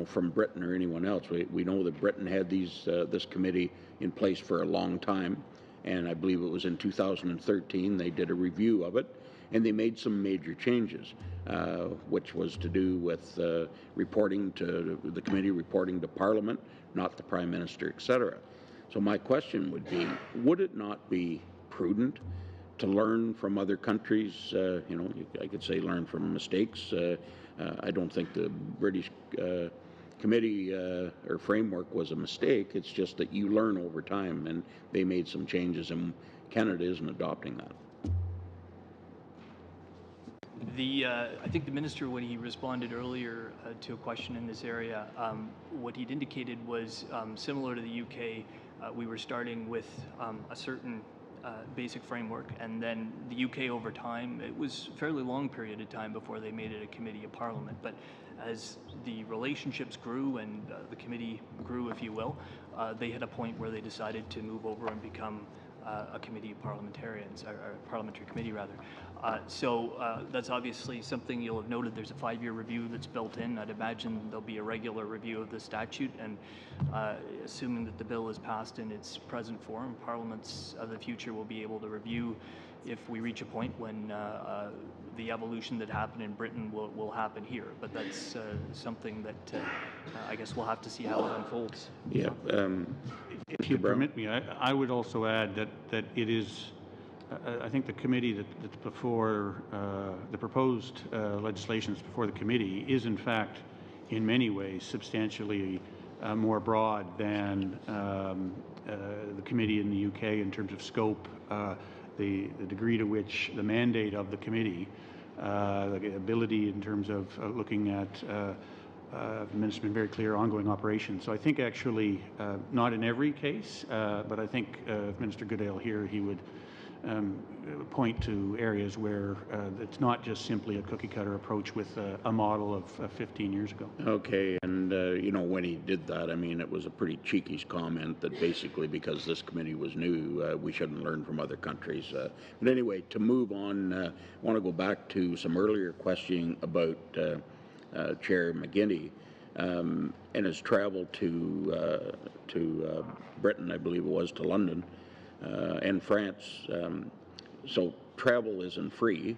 From Britain or anyone else. We know that Britain had this committee in place for a long time, and I believe it was in 2013 they did a review of it, and they made some major changes, which was to do with reporting to the committee, reporting to Parliament, not the Prime Minister, etc. So my question would be, would it not be prudent to learn from other countries? I could say learn from mistakes. I don't think the British committee or framework was a mistake. It's just that you learn over time, and they made some changes, and Canada isn't adopting that. I think the minister, when he responded earlier to a question in this area, what he'd indicated was similar to the UK. We were starting with a certain basic framework, and then the UK over time, it was a fairly long period of time before they made it a committee of Parliament, but as the relationships grew and the committee grew, if you will, they hit a point where they decided to move over and become a committee of parliamentarians, or a parliamentary committee rather. So that's obviously something you'll have noted. There's a 5-year review that's built in. I'd imagine there'll be a regular review of the statute, and assuming that the bill is passed in its present form, parliaments of the future will be able to review if we reach a point when the evolution that happened in Britain will happen here. But that's something that I guess we'll have to see how it unfolds. Yeah. If you permit me, I would also add that it is, I think the committee that's before, the proposed legislation that's before the committee is in fact in many ways substantially more broad than the committee in the UK in terms of scope, the degree to which the mandate of the committee, the ability in terms of looking at the minister's been very clear, ongoing operations. So I think actually, not in every case, but I think if Minister Goodale here, he would point to areas where it's not just simply a cookie-cutter approach with a model of 15 years ago. Okay, and when he did that, I mean, it was a pretty cheeky comment that basically because this committee was new, we shouldn't learn from other countries. But anyway, to move on, I want to go back to some earlier questioning about Chair McGuinty and his travel to Britain, I believe it was, to London and France. So travel isn't free.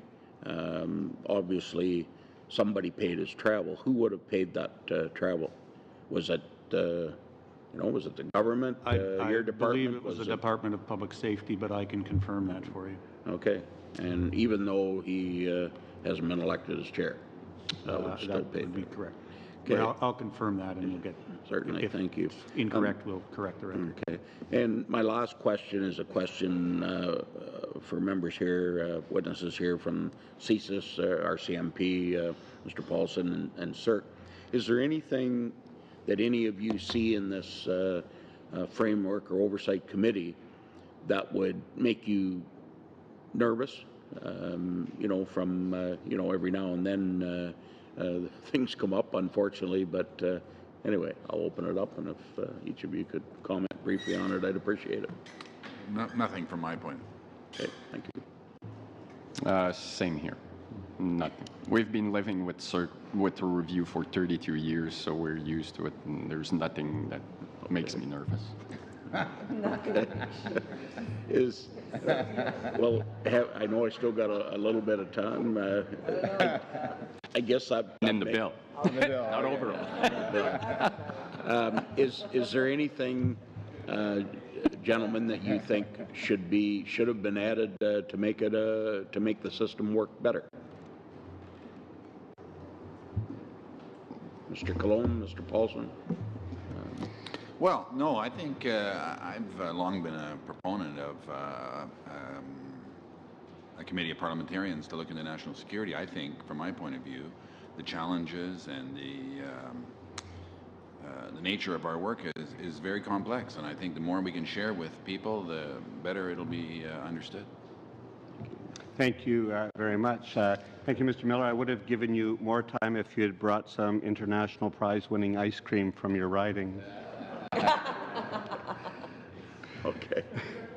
Obviously, somebody paid his travel. Who would have paid that travel? Was it was it the government? Your department? I believe it was the Department of Public Safety, but I can confirm that for you. Okay, and even though he hasn't been elected as chair. That would be correct. Okay. Well, I'll confirm that, and we'll get. Certainly, thank you. Incorrect, we'll correct the record. Okay. And my last question is a question for members here, witnesses here from CSIS, RCMP, Mr. Paulson, and CERC. Is there anything that any of you see in this framework or oversight committee that would make you nervous? From every now and then things come up, unfortunately, but anyway, I'll open it up, and if each of you could comment briefly on it, I'd appreciate it. Nothing from my point. Okay, thank you. Same here. Nothing. We've been living with a review for 32 years, so we're used to it, and there's nothing that makes me nervous. I know I still got a little bit of time. I guess I'm in the bill. Not over. Is there anything, gentlemen, that you think should have been added to make the system work better? Mr. Cologne, Mr. Paulson. Well, no, I think I've long been a proponent of a committee of parliamentarians to look into national security. I think, from my point of view, the challenges and the nature of our work is very complex, and I think the more we can share with people, the better it'll be understood. Thank you very much. Thank you, Mr. Miller. I would have given you more time if you had brought some international prize-winning ice cream from your riding. Okay.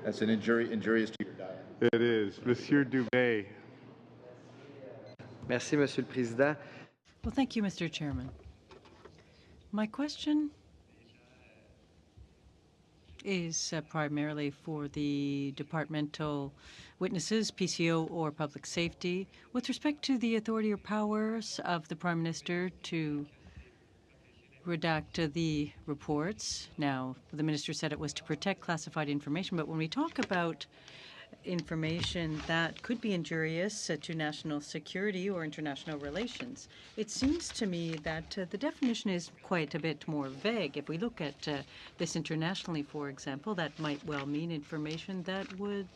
That's an injurious to your diet. It is. Monsieur Dubé. Merci, Monsieur le Président. Well, thank you, Mr. Chairman. My question is primarily for the departmental witnesses, PCO or public safety, with respect to the authority or powers of the Prime Minister to redact the reports. Now, the Minister said it was to protect classified information, but when we talk about information that could be injurious to national security or international relations, it seems to me that the definition is quite a bit more vague. If we look at this internationally, for example, that might well mean information that would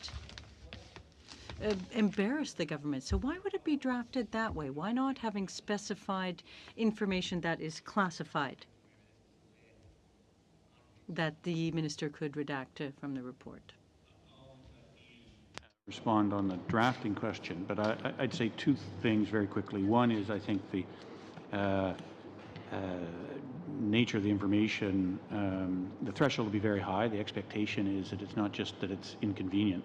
embarrass the government. So why would it be drafted that way? Why not having specified information that is classified that the minister could redact from the report? Respond on the drafting question, but I'd say two things very quickly. One is I think the nature of the information, the threshold will be very high. The expectation is that it's not just that it's inconvenient.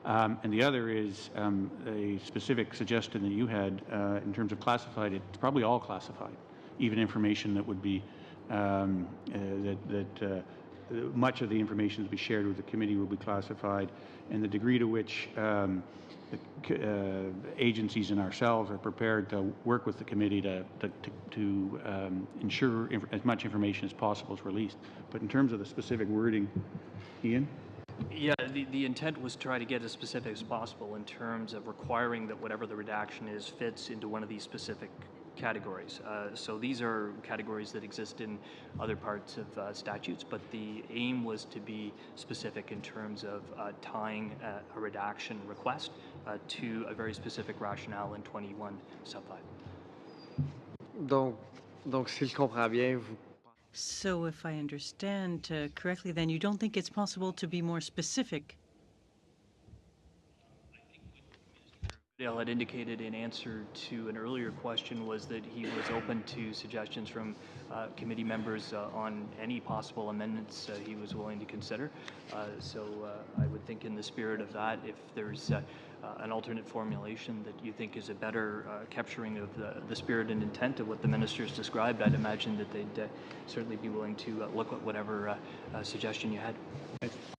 And the other is a specific suggestion that you had in terms of classified. It's probably all classified, even information that would be much of the information to be shared with the committee will be classified, and the degree to which agencies and ourselves are prepared to work with the committee to ensure as much information as possible is released. But in terms of the specific wording, Ian? Yeah, the intent was to try to get as specific as possible in terms of requiring that whatever the redaction is fits into one of these specific categories. So these are categories that exist in other parts of statutes, but the aim was to be specific in terms of tying a redaction request to a very specific rationale in 21 sub 5. Donc, si je comprends bien, vous... So if I understand correctly, then you don't think it's possible to be more specific? Dale had indicated in answer to an earlier question was that he was open to suggestions from committee members on any possible amendments he was willing to consider. So I would think in the spirit of that, if there's an alternate formulation that you think is a better capturing of the spirit and intent of what the ministers described, I'd imagine that they'd certainly be willing to look at whatever suggestion you had.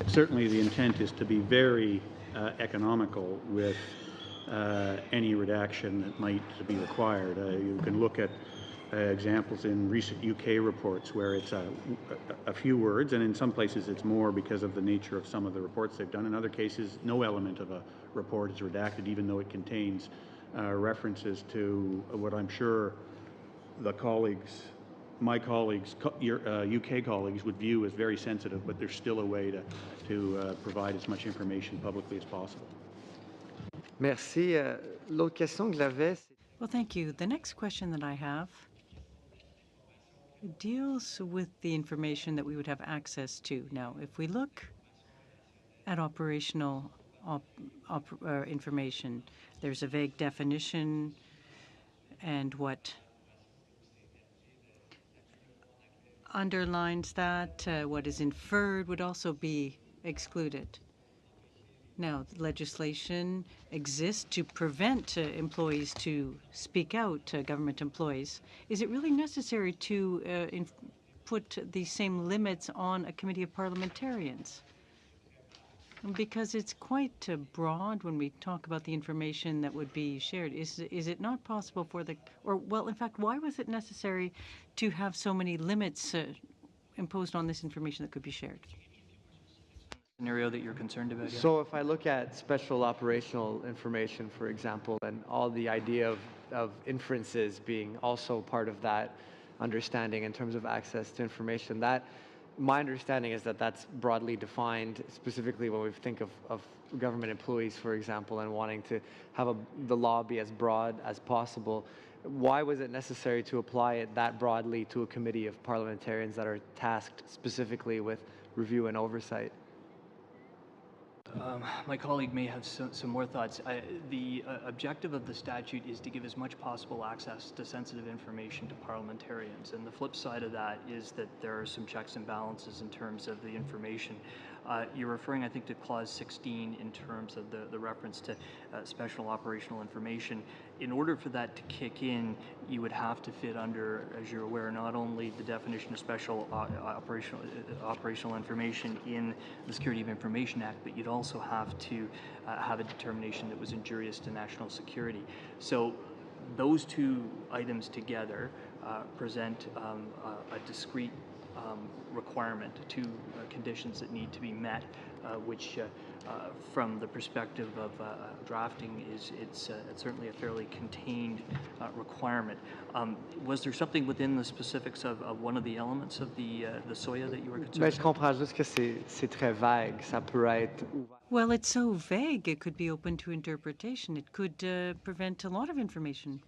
Certainly the intent is to be very economical with any redaction that might be required. You can look at examples in recent UK reports where it's a few words, and in some places it's more because of the nature of some of the reports they've done. In other cases, no element of a report is redacted, even though it contains references to what I'm sure the colleagues, my colleagues, your UK colleagues would view as very sensitive, but there's still a way to provide as much information publicly as possible. Merci. L'autre question que j'avais, c'est... Well, thank you. The next question that I have deals with the information that we would have access to. Now, if we look at operational information, there's a vague definition, and what underlines that, what is inferred, would also be excluded. Now, legislation exists to prevent employees to speak out, government employees. Is it really necessary to put the same limits on a committee of parliamentarians? Because it's quite broad when we talk about the information that would be shared. Is it not possible for the, or well, in fact, why was it necessary to have so many limits imposed on this information that could be shared? Scenario that you're concerned about? Yeah. So if I look at special operational information, for example, and all the idea of inferences being also part of that understanding in terms of access to information, that my understanding is that that's broadly defined, specifically when we think of government employees, for example, and wanting to have the law be as broad as possible. Why was it necessary to apply it that broadly to a committee of parliamentarians that are tasked specifically with review and oversight? My colleague may have some more thoughts. The objective of the statute is to give as much possible access to sensitive information to parliamentarians. And the flip side of that is that there are some checks and balances in terms of the information. You're referring, I think, to Clause 16 in terms of the reference to special operational information. In order for that to kick in, you would have to fit under, as you're aware, not only the definition of special operational information in the Security of Information Act, but you'd also have to have a determination that was injurious to national security. So those two items together present a discrete requirement, two conditions that need to be met, which from the perspective of drafting it's certainly a fairly contained requirement. Was there something within the specifics of one of the elements of the SOIA that you were concerned Mais je comprends juste que c'est très vague. Ça peut être Well, it's so vague, it could be open to interpretation. It could prevent a lot of information.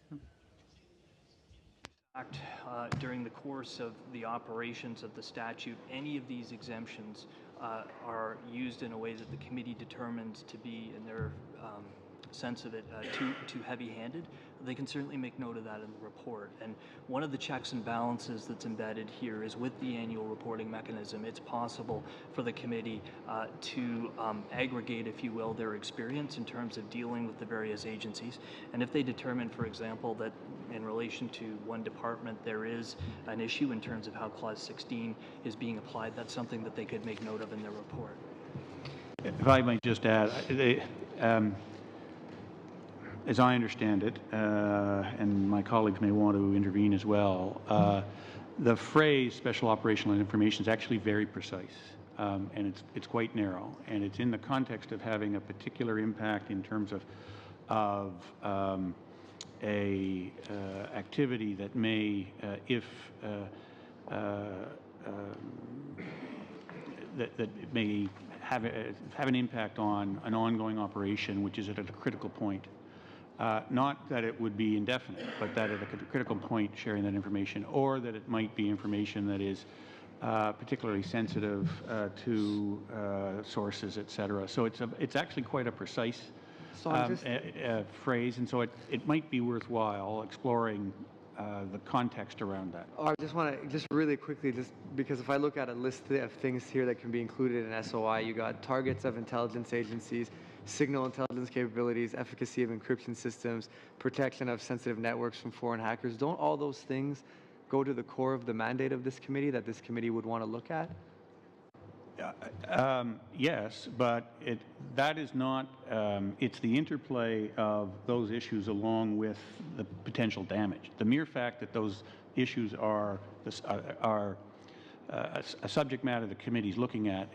During the course of the operations of the statute, any of these exemptions are used in a way that the committee determines to be, in their sense of it, too heavy-handed, they can certainly make note of that in the report. And one of the checks and balances that's embedded here is with the annual reporting mechanism, it's possible for the committee to aggregate, if you will, their experience in terms of dealing with the various agencies. And if they determine, for example, that in relation to one department there is an issue in terms of how Clause 16 is being applied, that's something that they could make note of in their report. If I might just add, as I understand it, and my colleagues may want to intervene as well, the phrase special operational information is actually very precise, and it's quite narrow, and it's in the context of having a particular impact in terms of a activity that may, that it may have an impact on an ongoing operation, which is at a critical point. Not that it would be indefinite, but that at a critical point sharing that information, or that it might be information that is particularly sensitive to sources, etc. So it's actually quite a precise phrase, and so it might be worthwhile exploring the context around that. I just want to, just really quickly, just because if I look at a list of things here that can be included in SOI, you got targets of intelligence agencies, signal intelligence capabilities, efficacy of encryption systems, protection of sensitive networks from foreign hackers. Don't all those things go to the core of the mandate of this committee that this committee would want to look at? Yes, but that is not, it's the interplay of those issues along with the potential damage. The mere fact that those issues are a subject matter the committee is looking at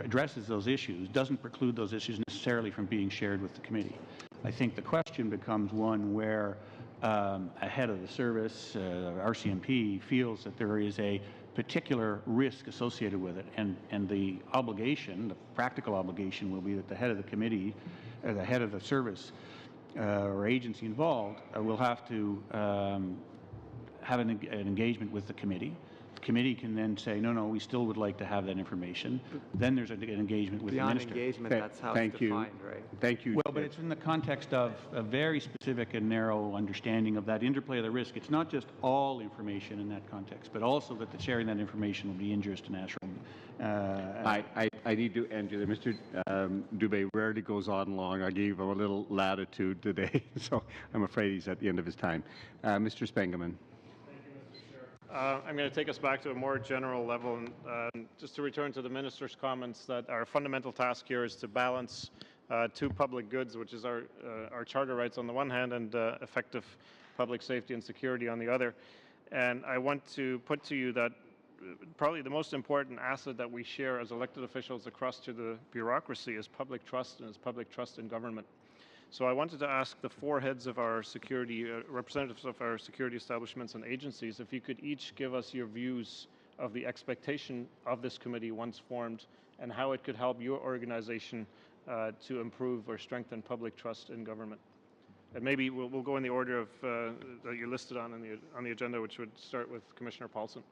addresses those issues, doesn't preclude those issues necessarily from being shared with the committee. I think the question becomes one where a head of the service, RCMP, feels that there is a particular risk associated with it, and the obligation, the practical obligation, will be that the head of the committee, or the head of the service or agency involved will have to have an engagement with the committee. The committee can then say, no, we still would like to have that information. Then there's an engagement with the minister. Beyond engagement, that's how it's defined, right? Thank you. Well, but it's in the context of a very specific and narrow understanding of that interplay of the risk. It's not just all information in that context, but also that the sharing that information will be injurious to national. I need to end you there. Mr. Dubé rarely goes on long. I gave him a little latitude today, so I'm afraid he's at the end of his time. Mr. Spengeman. I'm going to take us back to a more general level, and just to return to the Minister's comments that our fundamental task here is to balance two public goods, which is our charter rights on the one hand and effective public safety and security on the other. And I want to put to you that probably the most important asset that we share as elected officials across to the bureaucracy is public trust, and is public trust in government. So I wanted to ask the four heads of our security, representatives of our security establishments and agencies, if you could each give us your views of the expectation of this committee once formed and how it could help your organization to improve or strengthen public trust in government. And maybe we'll go in the order of that you're listed on the agenda, which would start with Commissioner Paulson.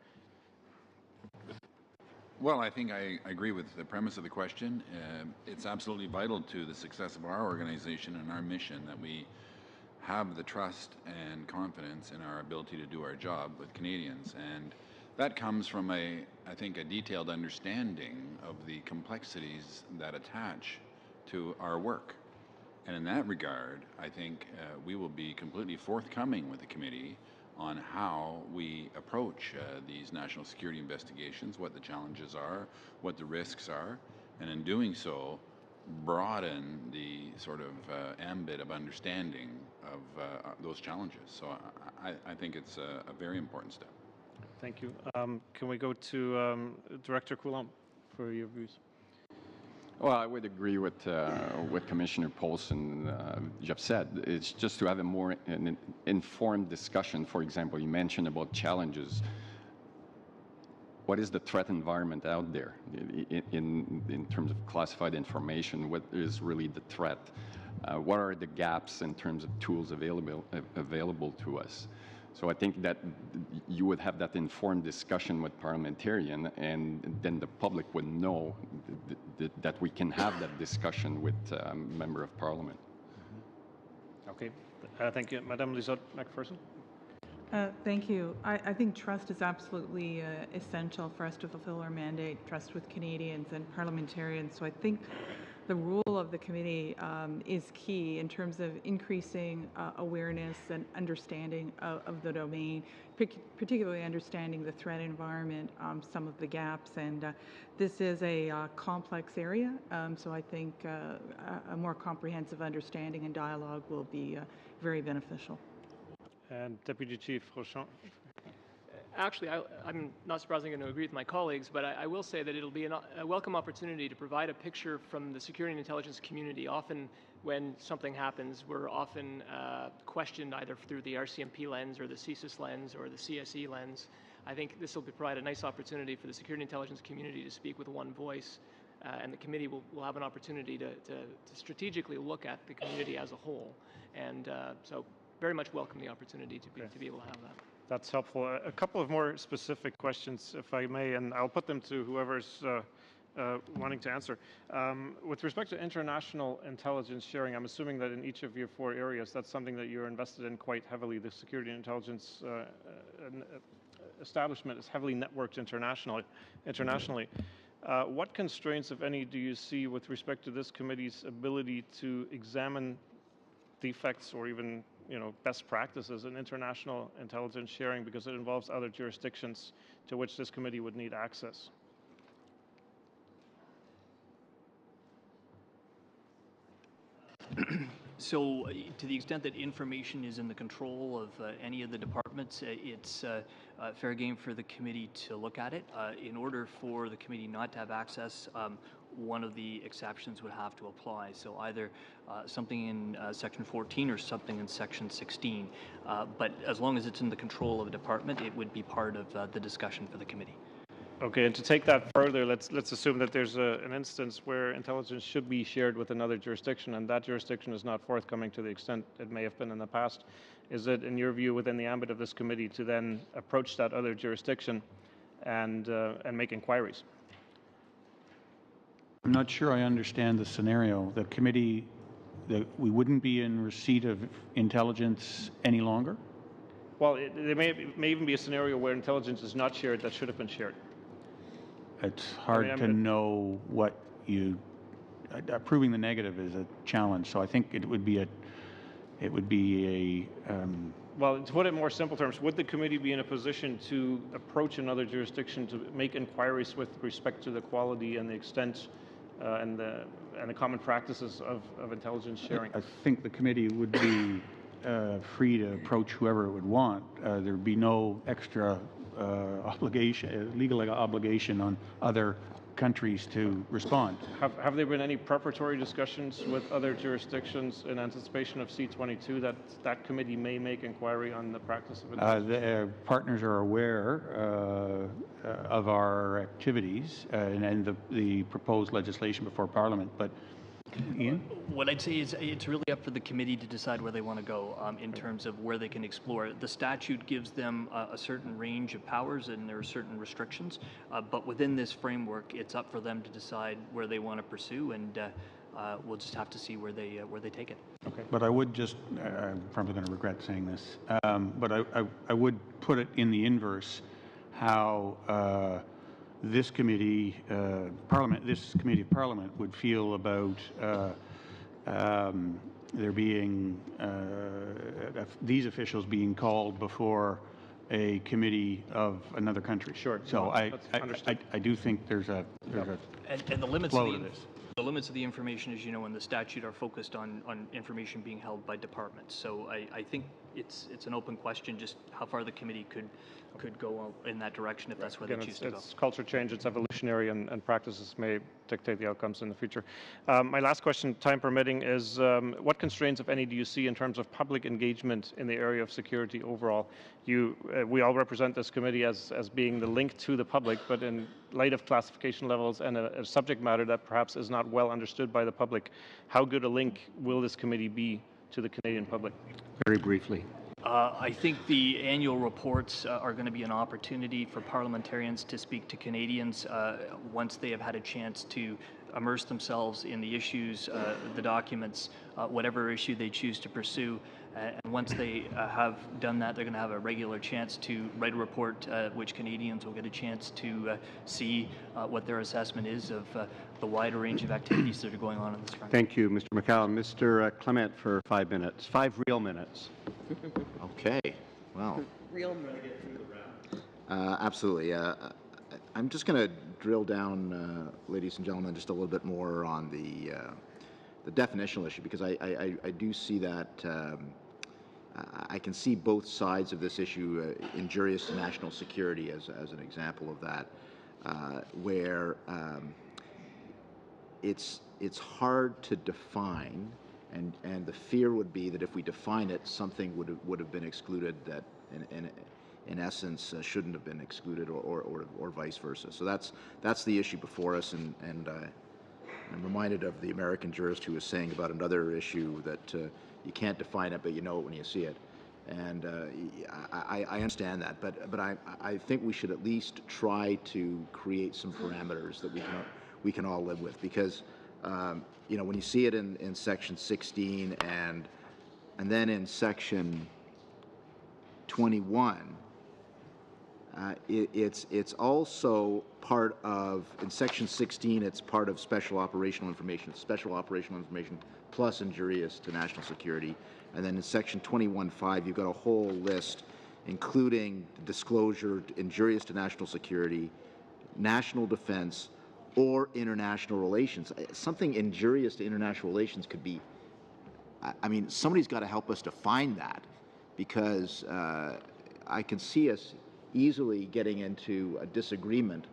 Well, I think I agree with the premise of the question. It's absolutely vital to the success of our organization and our mission that we have the trust and confidence in our ability to do our job with Canadians. And that comes from I think, a detailed understanding of the complexities that attach to our work. And in that regard, I think we will be completely forthcoming with the committee on how we approach these national security investigations, what the challenges are, what the risks are, and in doing so, broaden the sort of ambit of understanding of those challenges. So I think it's a very important step. Thank you. Can we go to Director Coulombe for your views? Well, I would agree with Commissioner Paulson just said. It's just to have a more informed discussion. For example, you mentioned about challenges. What is the threat environment out there in terms of classified information? What is really the threat? What are the gaps in terms of tools available to us? So I think that you would have that informed discussion with parliamentarians, and then the public would know that we can have that discussion with a member of parliament. Okay, thank you. Madame Lizotte McPherson. Thank you. I think trust is absolutely essential for us to fulfill our mandate, trust with Canadians and parliamentarians. So I think the role of the committee is key in terms of increasing awareness and understanding of the domain, particularly understanding the threat environment, some of the gaps. And this is a complex area, so I think a more comprehensive understanding and dialogue will be very beneficial. And Deputy Chief Rochon. Actually, I'm not surprisingly going to agree with my colleagues, but I will say that it'll be a welcome opportunity to provide a picture from the security and intelligence community. Often when something happens, we're often questioned either through the RCMP lens or the CSIS lens or the CSE lens. I think this will provide a nice opportunity for the security and intelligence community to speak with one voice, and the committee will have an opportunity to strategically look at the community as a whole. And so very much welcome the opportunity to be able to have that. That's helpful. A couple of more specific questions, if I may, and I'll put them to whoever's wanting to answer. With respect to international intelligence sharing, I'm assuming that in each of your four areas, that's something that you're invested in quite heavily. The security and intelligence establishment is heavily networked internationally. What constraints, if any, do you see with respect to this committee's ability to examine defects or even best practices in international intelligence sharing, because it involves other jurisdictions to which this committee would need access? So to the extent that information is in the control of any of the departments, it's fair game for the committee to look at it. In order for the committee not to have access, one of the exceptions would have to apply. So either something in Section 14 or something in Section 16. But as long as it's in the control of a department, it would be part of the discussion for the committee. Okay, and to take that further, let's assume that there's an instance where intelligence should be shared with another jurisdiction, and that jurisdiction is not forthcoming to the extent it may have been in the past. Is it, in your view, within the ambit of this committee to then approach that other jurisdiction and make inquiries? I'm not sure I understand the scenario. The committee, we wouldn't be in receipt of intelligence any longer? Well, there may even be a scenario where intelligence is not shared that should have been shared. It's hard to know what proving the negative is a challenge. So I think it would be Well, to put it in more simple terms, would the committee be in a position to approach another jurisdiction to make inquiries with respect to the quality and the extent and the common practices of intelligence sharing? I think the committee would be free to approach whoever it would want. There would be no extra obligation, legal obligation on other countries to respond. Have there been any preparatory discussions with other jurisdictions in anticipation of C-22 that committee may make inquiry on the practice of intelligence? The partners are aware of our activities and the proposed legislation before Parliament, but Ian? What I'd say is it's really up for the committee to decide where they want to go in terms of where they can explore. The statute gives them a certain range of powers and there are certain restrictions, but within this framework, it's up for them to decide where they want to pursue, and we'll just have to see where they take it. Okay. But I would just, I'm probably going to regret saying this, but I would put it in the inverse how this committee, this committee of Parliament would feel about there being these officials being called before a committee of another country. Sure. So no, I do think there's a and the limits flow of to this. The limits of the information, as you know, in the statute are focused on information being held by departments. So I think it's an open question just how far the committee could go in that direction if that's where they choose to go. It's culture change, it's evolutionary, and practices may dictate the outcomes in the future. My last question, time permitting, is what constraints, if any, do you see in terms of public engagement in the area of security overall? We all represent this committee as being the link to the public, but in light of classification levels and a subject matter that perhaps is not well understood by the public, how good a link will this committee be to the Canadian public? Very briefly. I think the annual reports are going to be an opportunity for parliamentarians to speak to Canadians once they have had a chance to immerse themselves in the issues, the documents, whatever issue they choose to pursue. And once they have done that, they're going to have a regular chance to write a report, which Canadians will get a chance to see what their assessment is of the wider range of activities that are going on this front. Thank you, Mr. McCallum. Mr. Clement for 5 minutes. 5 real minutes. Okay. Well. Real absolutely. I'm just going to drill down, ladies and gentlemen, just a little bit more on the definitional issue, because I do see that I can see both sides of this issue, injurious to national security as an example of that, where it's hard to define, and the fear would be that if we define it, something would have been excluded that in essence shouldn't have been excluded, or vice versa. So that's the issue before us, and I'm reminded of the American jurist who was saying about another issue that you can't define it, but you know it when you see it. And I understand that, but I think we should at least try to create some parameters that we can all live with, because you know, when you see it in section 16 and then in section 21, it's also part of, in section 16, it's part of special operational information. It's special operational information plus injurious to national security. And then in section 21.5, you've got a whole list, including disclosure, injurious to national security, national defense, or international relations. Something injurious to international relations could be, I mean, somebody's got to help us define that, because I can see us easily getting into a disagreement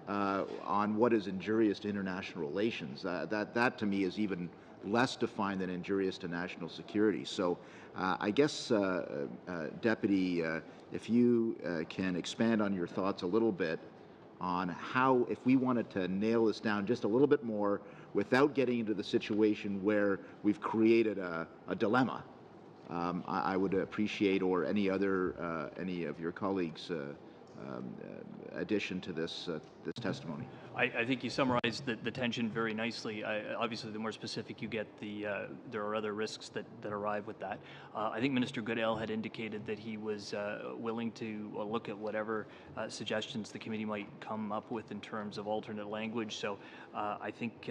on what is injurious to international relations. That to me is even less defined than injurious to national security. So I guess, Deputy, if you can expand on your thoughts a little bit on how, if we wanted to nail this down just a little bit more without getting into the situation where we've created a dilemma, I would appreciate, or any of your colleagues addition to this this testimony. I think you summarized the tension very nicely. Obviously, the more specific you get, there are other risks that arrive with that. I think Minister Goodale had indicated that he was willing to look at whatever suggestions the committee might come up with in terms of alternate language. So I think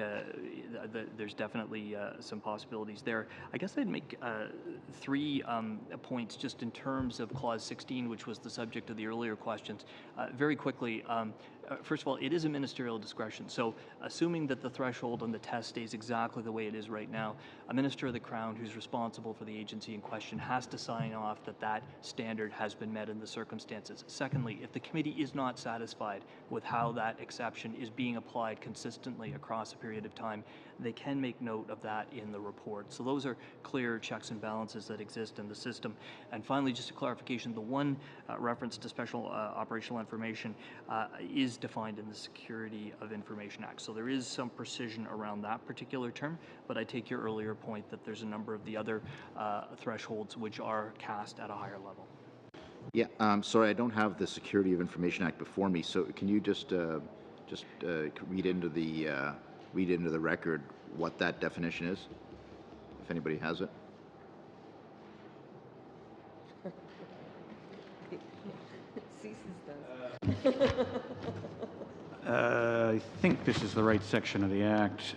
there's definitely some possibilities there. I guess I'd make 3 points just in terms of Clause 16, which was the subject of the earlier questions. Very quickly, first of all, it is a ministerial discretion. So assuming that the threshold on the test stays exactly the way it is right now, a Minister of the Crown who's responsible for the agency in question has to sign off that that standard has been met in the circumstances. Secondly, if the committee is not satisfied with how that exception is being applied consistently across a period of time, they can make note of that in the report. So those are clear checks and balances that exist in the system. And finally, just a clarification, the one reference to special operational information is defined in the Security of Information Act. So there is some precision around that particular term, but I take your earlier point that there's a number of the other thresholds which are cast at a higher level. Yeah, sorry, I don't have the Security of Information Act before me, so can you just read into the record what that definition is, if anybody has it? I think this is the right section of the Act.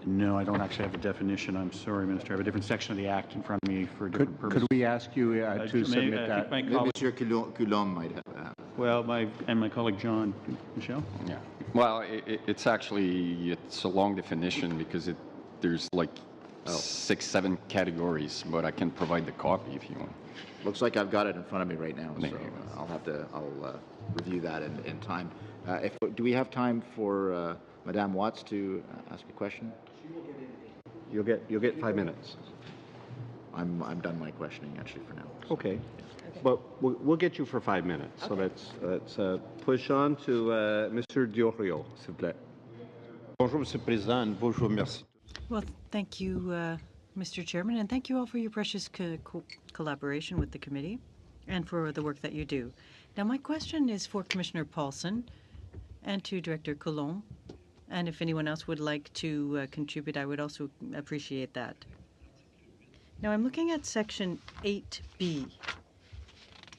No, I don't actually have a definition. I'm sorry, Minister. I have a different section of the Act in front of me for different purposes. Could we ask you to submit that? Monsieur Coulomb might have that. Well, my colleague John. Michelle? Yeah. Well, it's a long definition because there's like 6, 7 categories, but I can provide the copy if you want. Looks like I've got it in front of me right now, so I'll review that in time. Do we have time for Madame Watts to ask a question? You'll get 5 minutes. I'm done my questioning actually for now. Okay. But we'll get you for 5 minutes. Okay. So let's push on to Mr. Diorio, s'il vous plaît. Bonjour, Monsieur le Président. Bonjour, merci. Well, thank you, Mr. Chairman, and thank you all for your precious collaboration with the committee and for the work that you do. Now, my question is for Commissioner Paulson and to Director Coulomb, and if anyone else would like to contribute, I would also appreciate that. Now, I'm looking at Section 8B.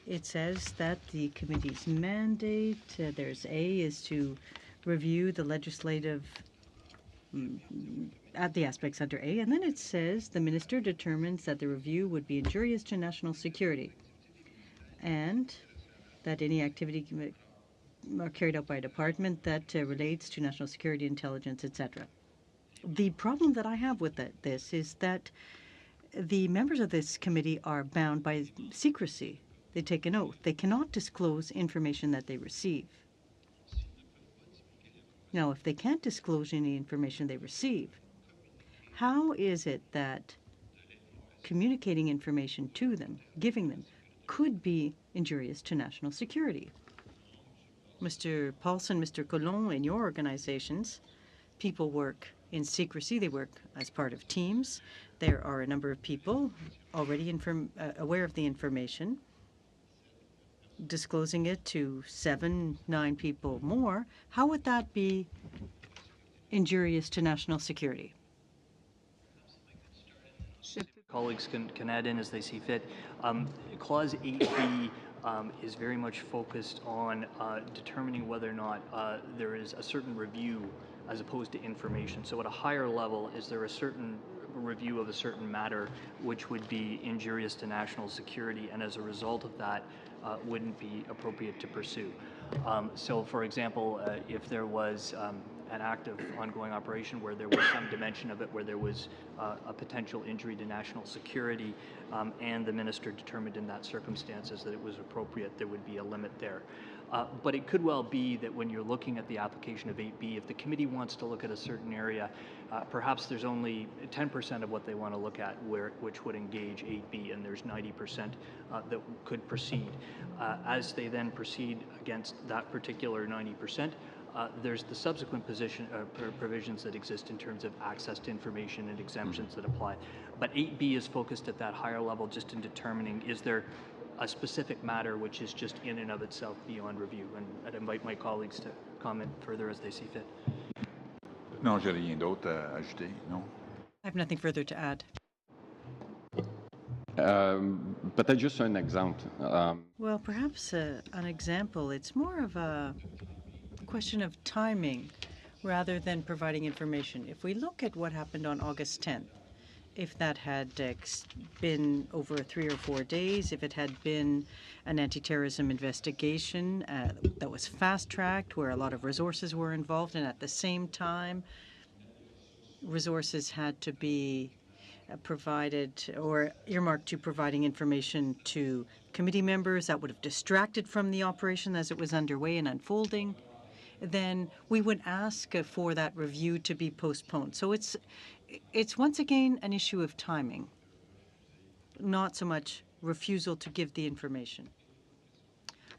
It says that the committee's mandate, there's A, is to review the legislative at the aspects under A, and then it says the minister determines that the review would be injurious to national security and that any activity carried out by a department that relates to national security, intelligence, etc. The problem that I have with this is that the members of this committee are bound by secrecy. They take an oath. They cannot disclose information that they receive. Now, if they can't disclose any information they receive, how is it that communicating information to them, giving them, could be injurious to national security? Mr. Paulson, Mr. Coulomb, in your organizations, people work in secrecy. They work as part of teams. There are a number of people already aware of the information. Disclosing it to 7, 9 people more, how would that be injurious to national security? Colleagues can add in as they see fit. Clause 8B is very much focused on determining whether or not there is a certain review as opposed to information. So at a higher level, is there a certain review of a certain matter which would be injurious to national security, and as a result of that wouldn't be appropriate to pursue. So for example, if there was an active ongoing operation where there was some dimension of it where there was a potential injury to national security and the minister determined in that circumstances that it was appropriate, there would be a limit there. But it could well be that when you're looking at the application of 8B, if the committee wants to look at a certain area, perhaps there's only 10% of what they want to look at which would engage 8B, and there's 90% that could proceed. As they then proceed against that particular 90%, There's the subsequent provisions that exist in terms of access to information and exemptions that apply. But 8B is focused at that higher level just in determining, is there a specific matter which is just in and of itself beyond review? And I'd invite my colleagues to comment further as they see fit. Non, j'ai rien d'autre à ajouter, non. I have nothing further to add. Peut-être juste un exemple. Well, perhaps an example. It's more of a question of timing rather than providing information. If we look at what happened on August 10th, if that had been over 3 or 4 days, if it had been an anti-terrorism investigation that was fast-tracked, where a lot of resources were involved, and at the same time, resources had to be provided or earmarked to providing information to committee members that would have distracted from the operation as it was underway and unfolding, then we would ask for that review to be postponed. So it's once again an issue of timing, not so much refusal to give the information.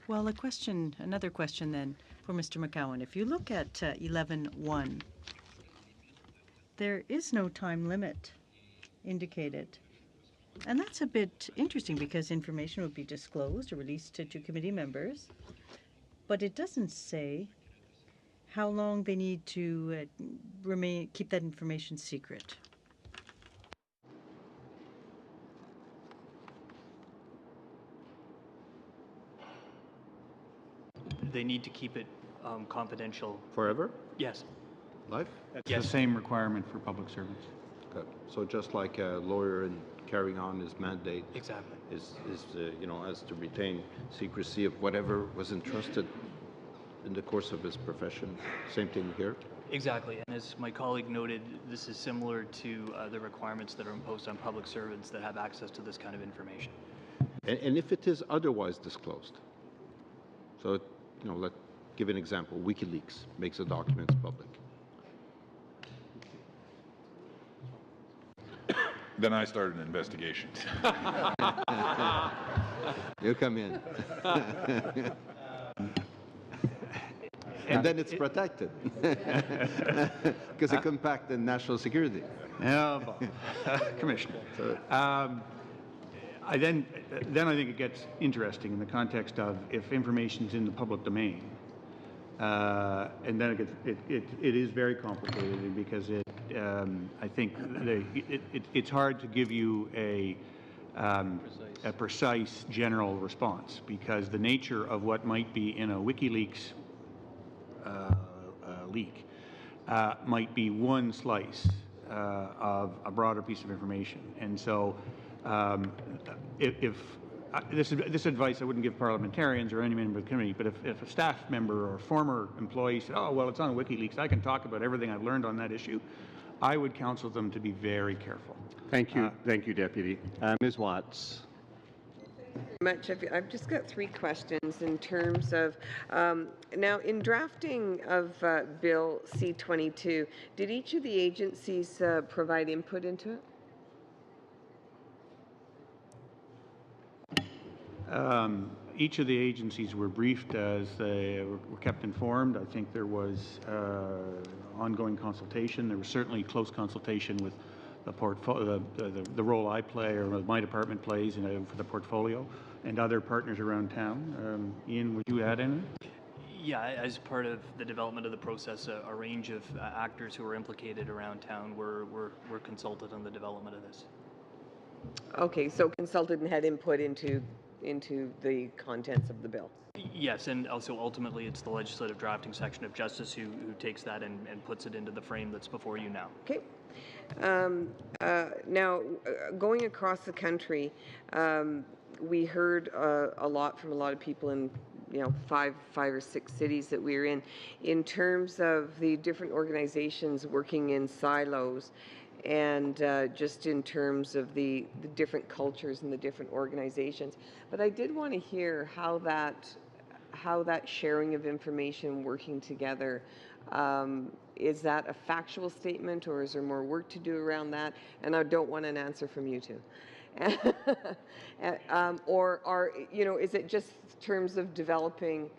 Well, another question then for Mr. McCowan. If you look at 11.1, there is no time limit indicated. And that's a bit interesting because information would be disclosed or released to committee members, but it doesn't say how long they need to keep that information secret. They need to keep it confidential. Forever? Yes. Life? That's Yes. the same requirement for public servants. Okay. So just like a lawyer in carrying on his mandate Exactly. is has to retain secrecy of whatever was entrusted in the course of his profession. Same thing here. Exactly, and as my colleague noted, this is similar to the requirements that are imposed on public servants that have access to this kind of information. And if it is otherwise disclosed, so let's give an example. WikiLeaks makes the documents public. Then I started an investigation. You come in. And then it's protected because it impacted national security. Yeah, Commissioner. I think it gets interesting in the context of if information is in the public domain, and then it is very complicated because I think it's hard to give you a precise general response because the nature of what might be in a WikiLeaks leak might be one slice of a broader piece of information. And so this advice I wouldn't give parliamentarians or any member of the committee, but if a staff member or a former employee said, oh, well, it's on WikiLeaks, I can talk about everything I've learned on that issue, I would counsel them to be very careful. Thank you. Thank you, Deputy. Ms. Watts. Much. I've just got 3 questions in terms of now in drafting of Bill C-22, did each of the agencies provide input into it? Each of the agencies were briefed as they were kept informed. I think there was ongoing consultation. There was certainly close consultation with the portfolio, the role I play or my department plays for the portfolio and other partners around town. Ian, would you add anything? Yeah, as part of the development of the process, a range of actors who are implicated around town were consulted on the development of this. Okay, so consulted and had input into the contents of the bill. Yes, and also ultimately it's the legislative drafting section of Justice who takes that and puts it into the frame that's before you now. Okay. Now, going across the country, we heard a lot from a lot of people in 5 or 6 cities that we're in terms of the different organizations working in silos and just in terms of the different cultures and the different organizations. But I did want to hear how that sharing of information, working together, is that a factual statement or is there more work to do around that? And I don't want an answer from you two. Or is it just terms of developing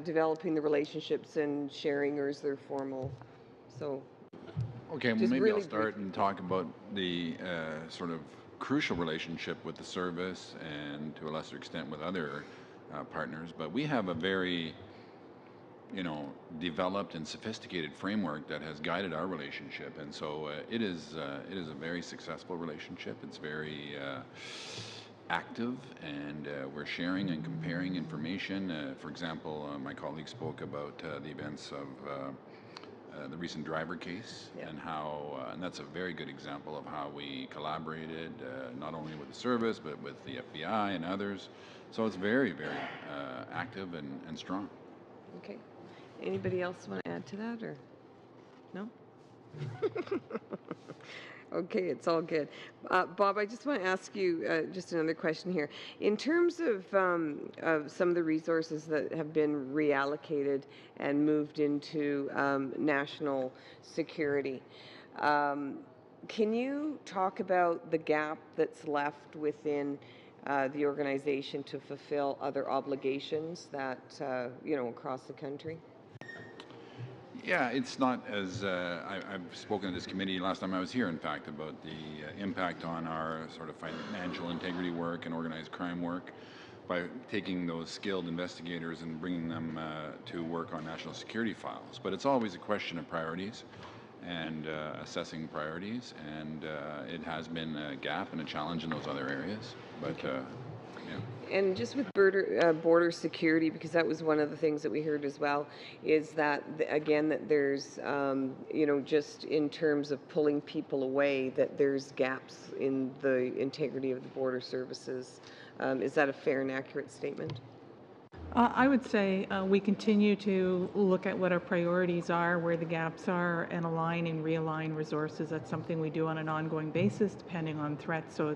developing the relationships and sharing, or is there formal? So. Okay, well, just maybe really I'll start and talk about the sort of crucial relationship with the service and to a lesser extent with other partners. But we have a very, developed and sophisticated framework that has guided our relationship, and so it is a very successful relationship. It's very active, and we're sharing and comparing information. For example, my colleague spoke about the events of the recent driver case, and how, and that's a very good example of how we collaborated not only with the service but with the FBI and others. So it's very, very active and strong. Okay. Anybody else want to add to that, or no? Okay, it's all good. Bob, I just want to ask you just another question here. In terms of some of the resources that have been reallocated and moved into national security, can you talk about the gap that's left within the organization to fulfill other obligations that, across the country? Yeah, it's not as I've spoken to this committee last time I was here, in fact, about the impact on our sort of financial integrity work and organized crime work by taking those skilled investigators and bringing them to work on national security files. But it's always a question of priorities and assessing priorities, and it has been a gap and a challenge in those other areas. But And just with border security, because that was one of the things that we heard as well, is that, again, that there's, just in terms of pulling people away, that there's gaps in the integrity of the border services. Is that a fair and accurate statement? I would say we continue to look at what our priorities are, where the gaps are, and align and realign resources. That's something we do on an ongoing basis, depending on threats. So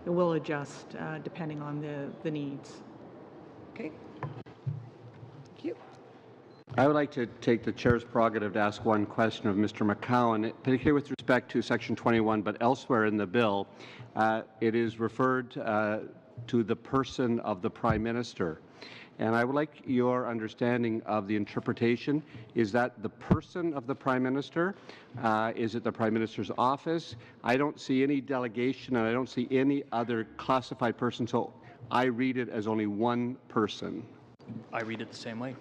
it will adjust depending on the needs. Okay. Thank you. I would like to take the chair's prerogative to ask one question of Mr. McCowan, particularly with respect to Section 21, but elsewhere in the bill. It is referred to the person of the Prime Minister. And I would like your understanding of the interpretation. Is that the person of the Prime Minister? Is it the Prime Minister's office? I don't see any delegation, and I don't see any other classified person, so I read it as only one person. I read it the same way.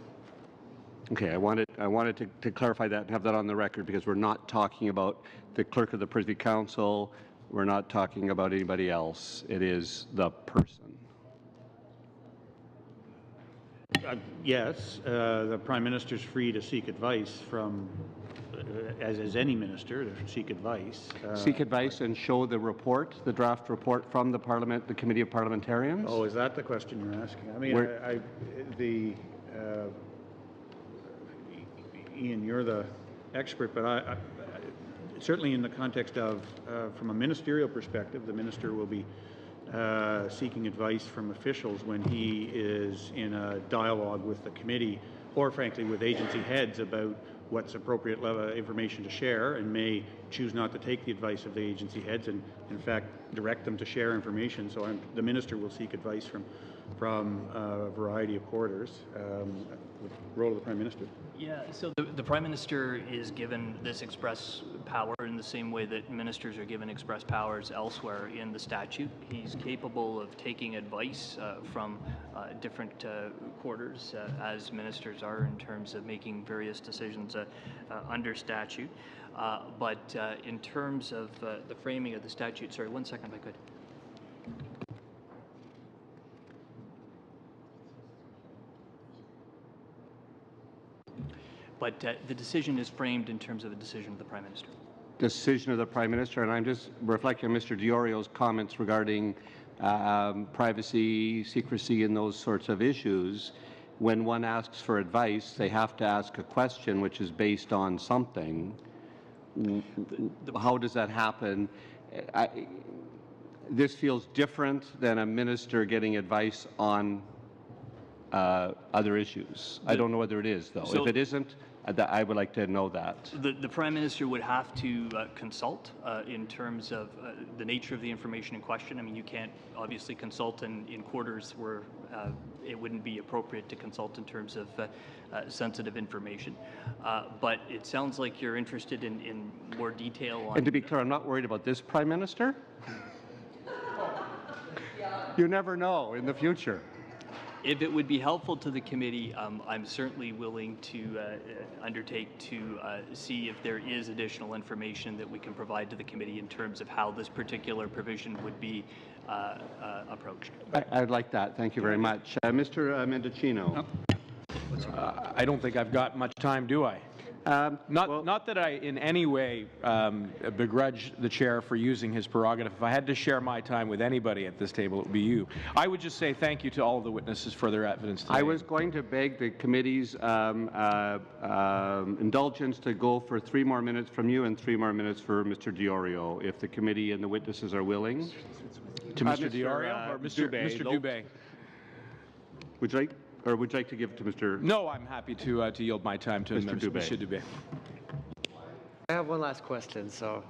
Okay, I wanted to clarify that and have that on the record, because we're not talking about the Clerk of the Privy Council. We're not talking about anybody else. It is the person. Yes, the Prime Minister is free to seek advice from, as is any minister, to seek advice. Seek advice and show the report, the draft report from the Parliament, the Committee of Parliamentarians? Oh, is that the question you're asking? I mean, Ian, you're the expert, but certainly in the context of, from a ministerial perspective, the minister will be seeking advice from officials when he is in a dialogue with the committee, or frankly with agency heads, about what's appropriate level of information to share, and may choose not to take the advice of the agency heads and in fact direct them to share information. So the minister will seek advice from a variety of quarters. The role of the Prime Minister? Yeah, so the Prime Minister is given this express power in the same way that ministers are given express powers elsewhere in the statute. He's capable of taking advice from different quarters, as ministers are, in terms of making various decisions under statute. But in terms of the framing of the statute, sorry, 1 second if I could. But the decision is framed in terms of a decision of the Prime Minister. Decision of the Prime Minister, and I'm just reflecting on Mr. Diorio's comments regarding privacy, secrecy, and those sorts of issues. When one asks for advice, they have to ask a question which is based on something. How does that happen? This feels different than a minister getting advice on other issues. I don't know whether it is, though. If it isn't, I would like to know that. The Prime Minister would have to consult in terms of the nature of the information in question. I mean, you can't obviously consult in quarters where it wouldn't be appropriate to consult in terms of sensitive information. But it sounds like you're interested in more detail on... And to be clear, I'm not worried about this Prime Minister. You never know in the future. If it would be helpful to the committee, I'm certainly willing to undertake to see if there is additional information that we can provide to the committee in terms of how this particular provision would be approached. I'd like that. Thank you very much. Mr. Mendicino. I don't think I've got much time, do I? Not that I in any way begrudge the chair for using his prerogative. If I had to share my time with anybody at this table, it would be you. I would just say thank you to all of the witnesses for their evidence today. I was going to beg the committee's indulgence to go for 3 more minutes from you and 3 more minutes for Mr. Diorio, if the committee and the witnesses are willing. To Mr. Diorio or Mr. Dubé? Would you like? Or would you like to give it to Mr. No, I'm happy to yield my time to Mr. Dubé. I have one last question, so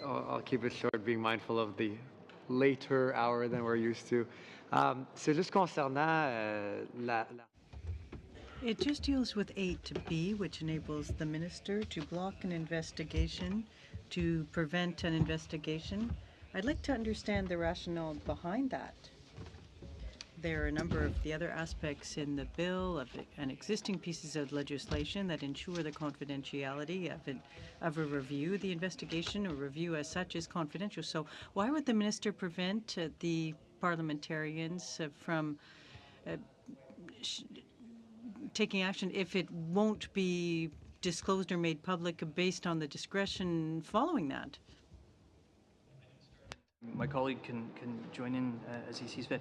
I'll keep it short, being mindful of the later hour than we're used to. C'est juste concernant It just deals with 8B, which enables the minister to block an investigation, to prevent an investigation. I'd like to understand the rationale behind that. There are a number of the other aspects in the bill and existing pieces of legislation that ensure the confidentiality of a review. The investigation or review as such is confidential. So why would the minister prevent the parliamentarians from taking action if it won't be disclosed or made public based on the discretion following that? My colleague can join in as he sees fit.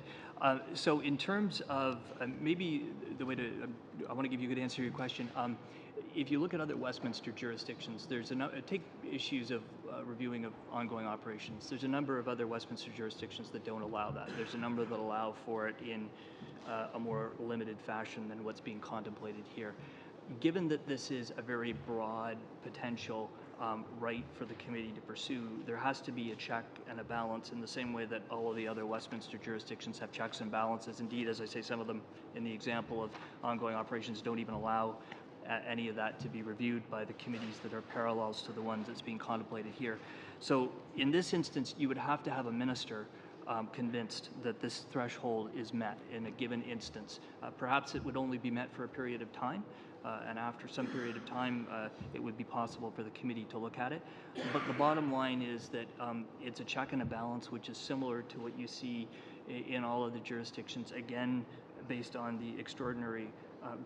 So in terms of maybe the way to, I want to give you a good answer to your question. If you look at other Westminster jurisdictions, there's take issues of reviewing of ongoing operations. There's a number of other Westminster jurisdictions that don't allow that. There's a number that allow for it in a more limited fashion than what's being contemplated here. Given that this is a very broad potential right for the committee to pursue, there has to be a check and a balance in the same way that all of the other Westminster jurisdictions have checks and balances. Indeed, as I say, some of them in the example of ongoing operations don't even allow any of that to be reviewed by the committees that are parallels to the ones that's being contemplated here. So in this instance, you would have to have a minister convinced that this threshold is met in a given instance. Perhaps it would only be met for a period of time, and after some period of time, it would be possible for the committee to look at it. But the bottom line is that it's a check and a balance, which is similar to what you see in all of the jurisdictions, again, based on the extraordinary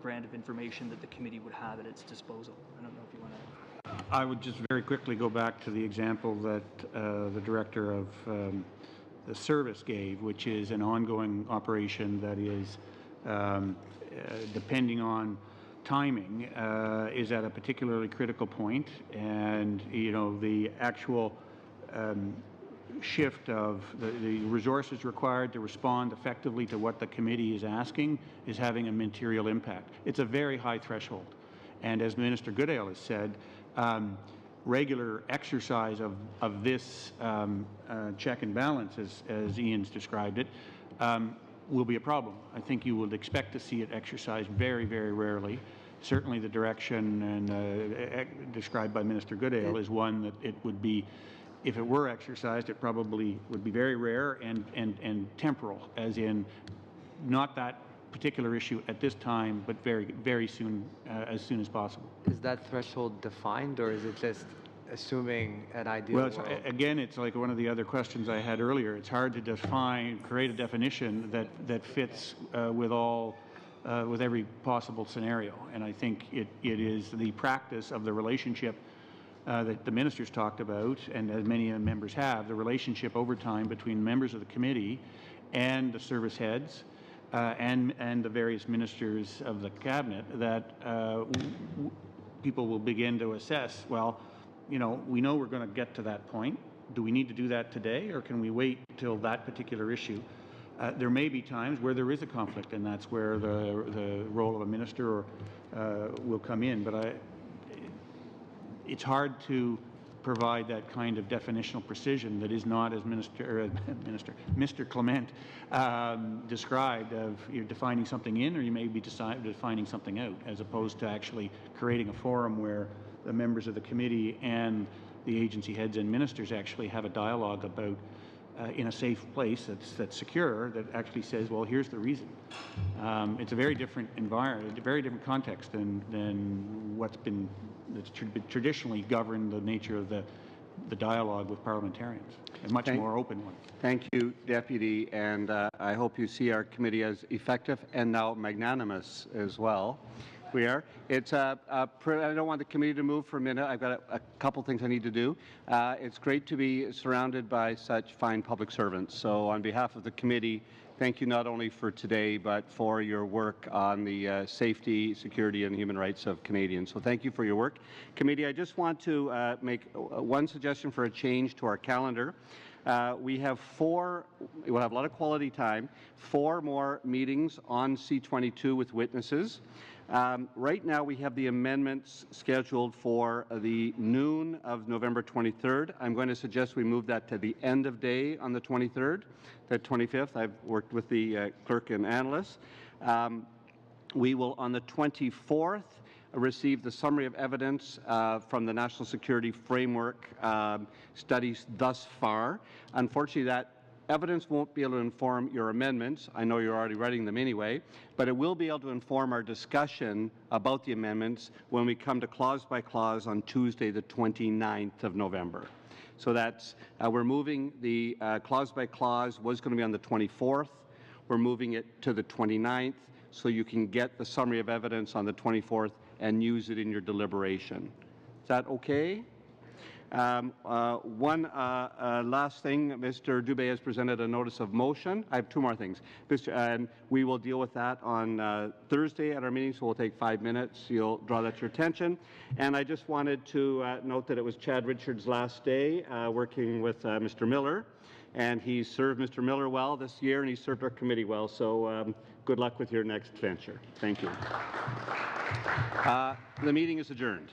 brand of information that the committee would have at its disposal. I don't know if you want to... I would just very quickly go back to the example that the director of the service gave, which is an ongoing operation that is, depending on timing, is at a particularly critical point, and the actual shift of the resources required to respond effectively to what the committee is asking is having a material impact. It's a very high threshold, and as Minister Goodale has said, regular exercise of this check and balance, as Ian's described it, will be a problem. I think you would expect to see it exercised very, very rarely. Certainly the direction described by Minister Goodale is one that it would be, if it were exercised, it probably would be very rare and temporal, as in not that particular issue at this time, but very, very soon, as soon as possible. Is that threshold defined, or is it just assuming an ideal world? Again, it's like one of the other questions I had earlier. It's hard to create a definition that fits with every possible scenario. And I think it is the practice of the relationship that the ministers talked about, and as many members have, the relationship over time between members of the committee and the service heads and the various ministers of the cabinet, that people will begin to assess, well, we know we're going to get to that point. Do we need to do that today, or can we wait till that particular issue? There may be times where there is a conflict, and that's where the role of a minister will come in. But it's hard to provide that kind of definitional precision that is not, as Mr. Clement described, of you're defining something in, or you may be defining something out, as opposed to actually creating a forum where the members of the committee and the agency heads and ministers actually have a dialogue about in a safe place that's secure, that actually says, well, here's the reason. It's a very different environment, a very different context than what's been traditionally governed the nature of the dialogue with parliamentarians, a much more open one. Thank you, Deputy, and I hope you see our committee as effective and now magnanimous as well. We are. It's I don't want the committee to move for a minute. I've got a couple things I need to do. It's great to be surrounded by such fine public servants. So on behalf of the committee, thank you not only for today, but for your work on the safety, security, and human rights of Canadians. So thank you for your work. Committee, I just want to make one suggestion for a change to our calendar. We'll have a lot of quality time, 4 more meetings on C-22 with witnesses. Right now, we have the amendments scheduled for the noon of November 23rd. I'm going to suggest we move that to the end of day on the 23rd, the 25th. I've worked with the clerk and analysts. We will, on the 24th, receive the summary of evidence from the National Security Framework studies thus far. Unfortunately, that evidence won't be able to inform your amendments. I know you're already writing them anyway, but it will be able to inform our discussion about the amendments when we come to clause by clause on Tuesday, the 29th of November. So that's, we're moving the clause by clause was going to be on the 24th. We're moving it to the 29th so you can get the summary of evidence on the 24th and use it in your deliberation. Is that okay? One last thing, Mr. Dubé has presented a notice of motion. I have 2 more things. And we will deal with that on Thursday at our meeting, so we'll take 5 minutes. You'll draw that to your attention. And I just wanted to note that it was Chad Richards' last day working with Mr. Miller. And he served Mr. Miller well this year, and he served our committee well. So good luck with your next venture. Thank you. The meeting is adjourned.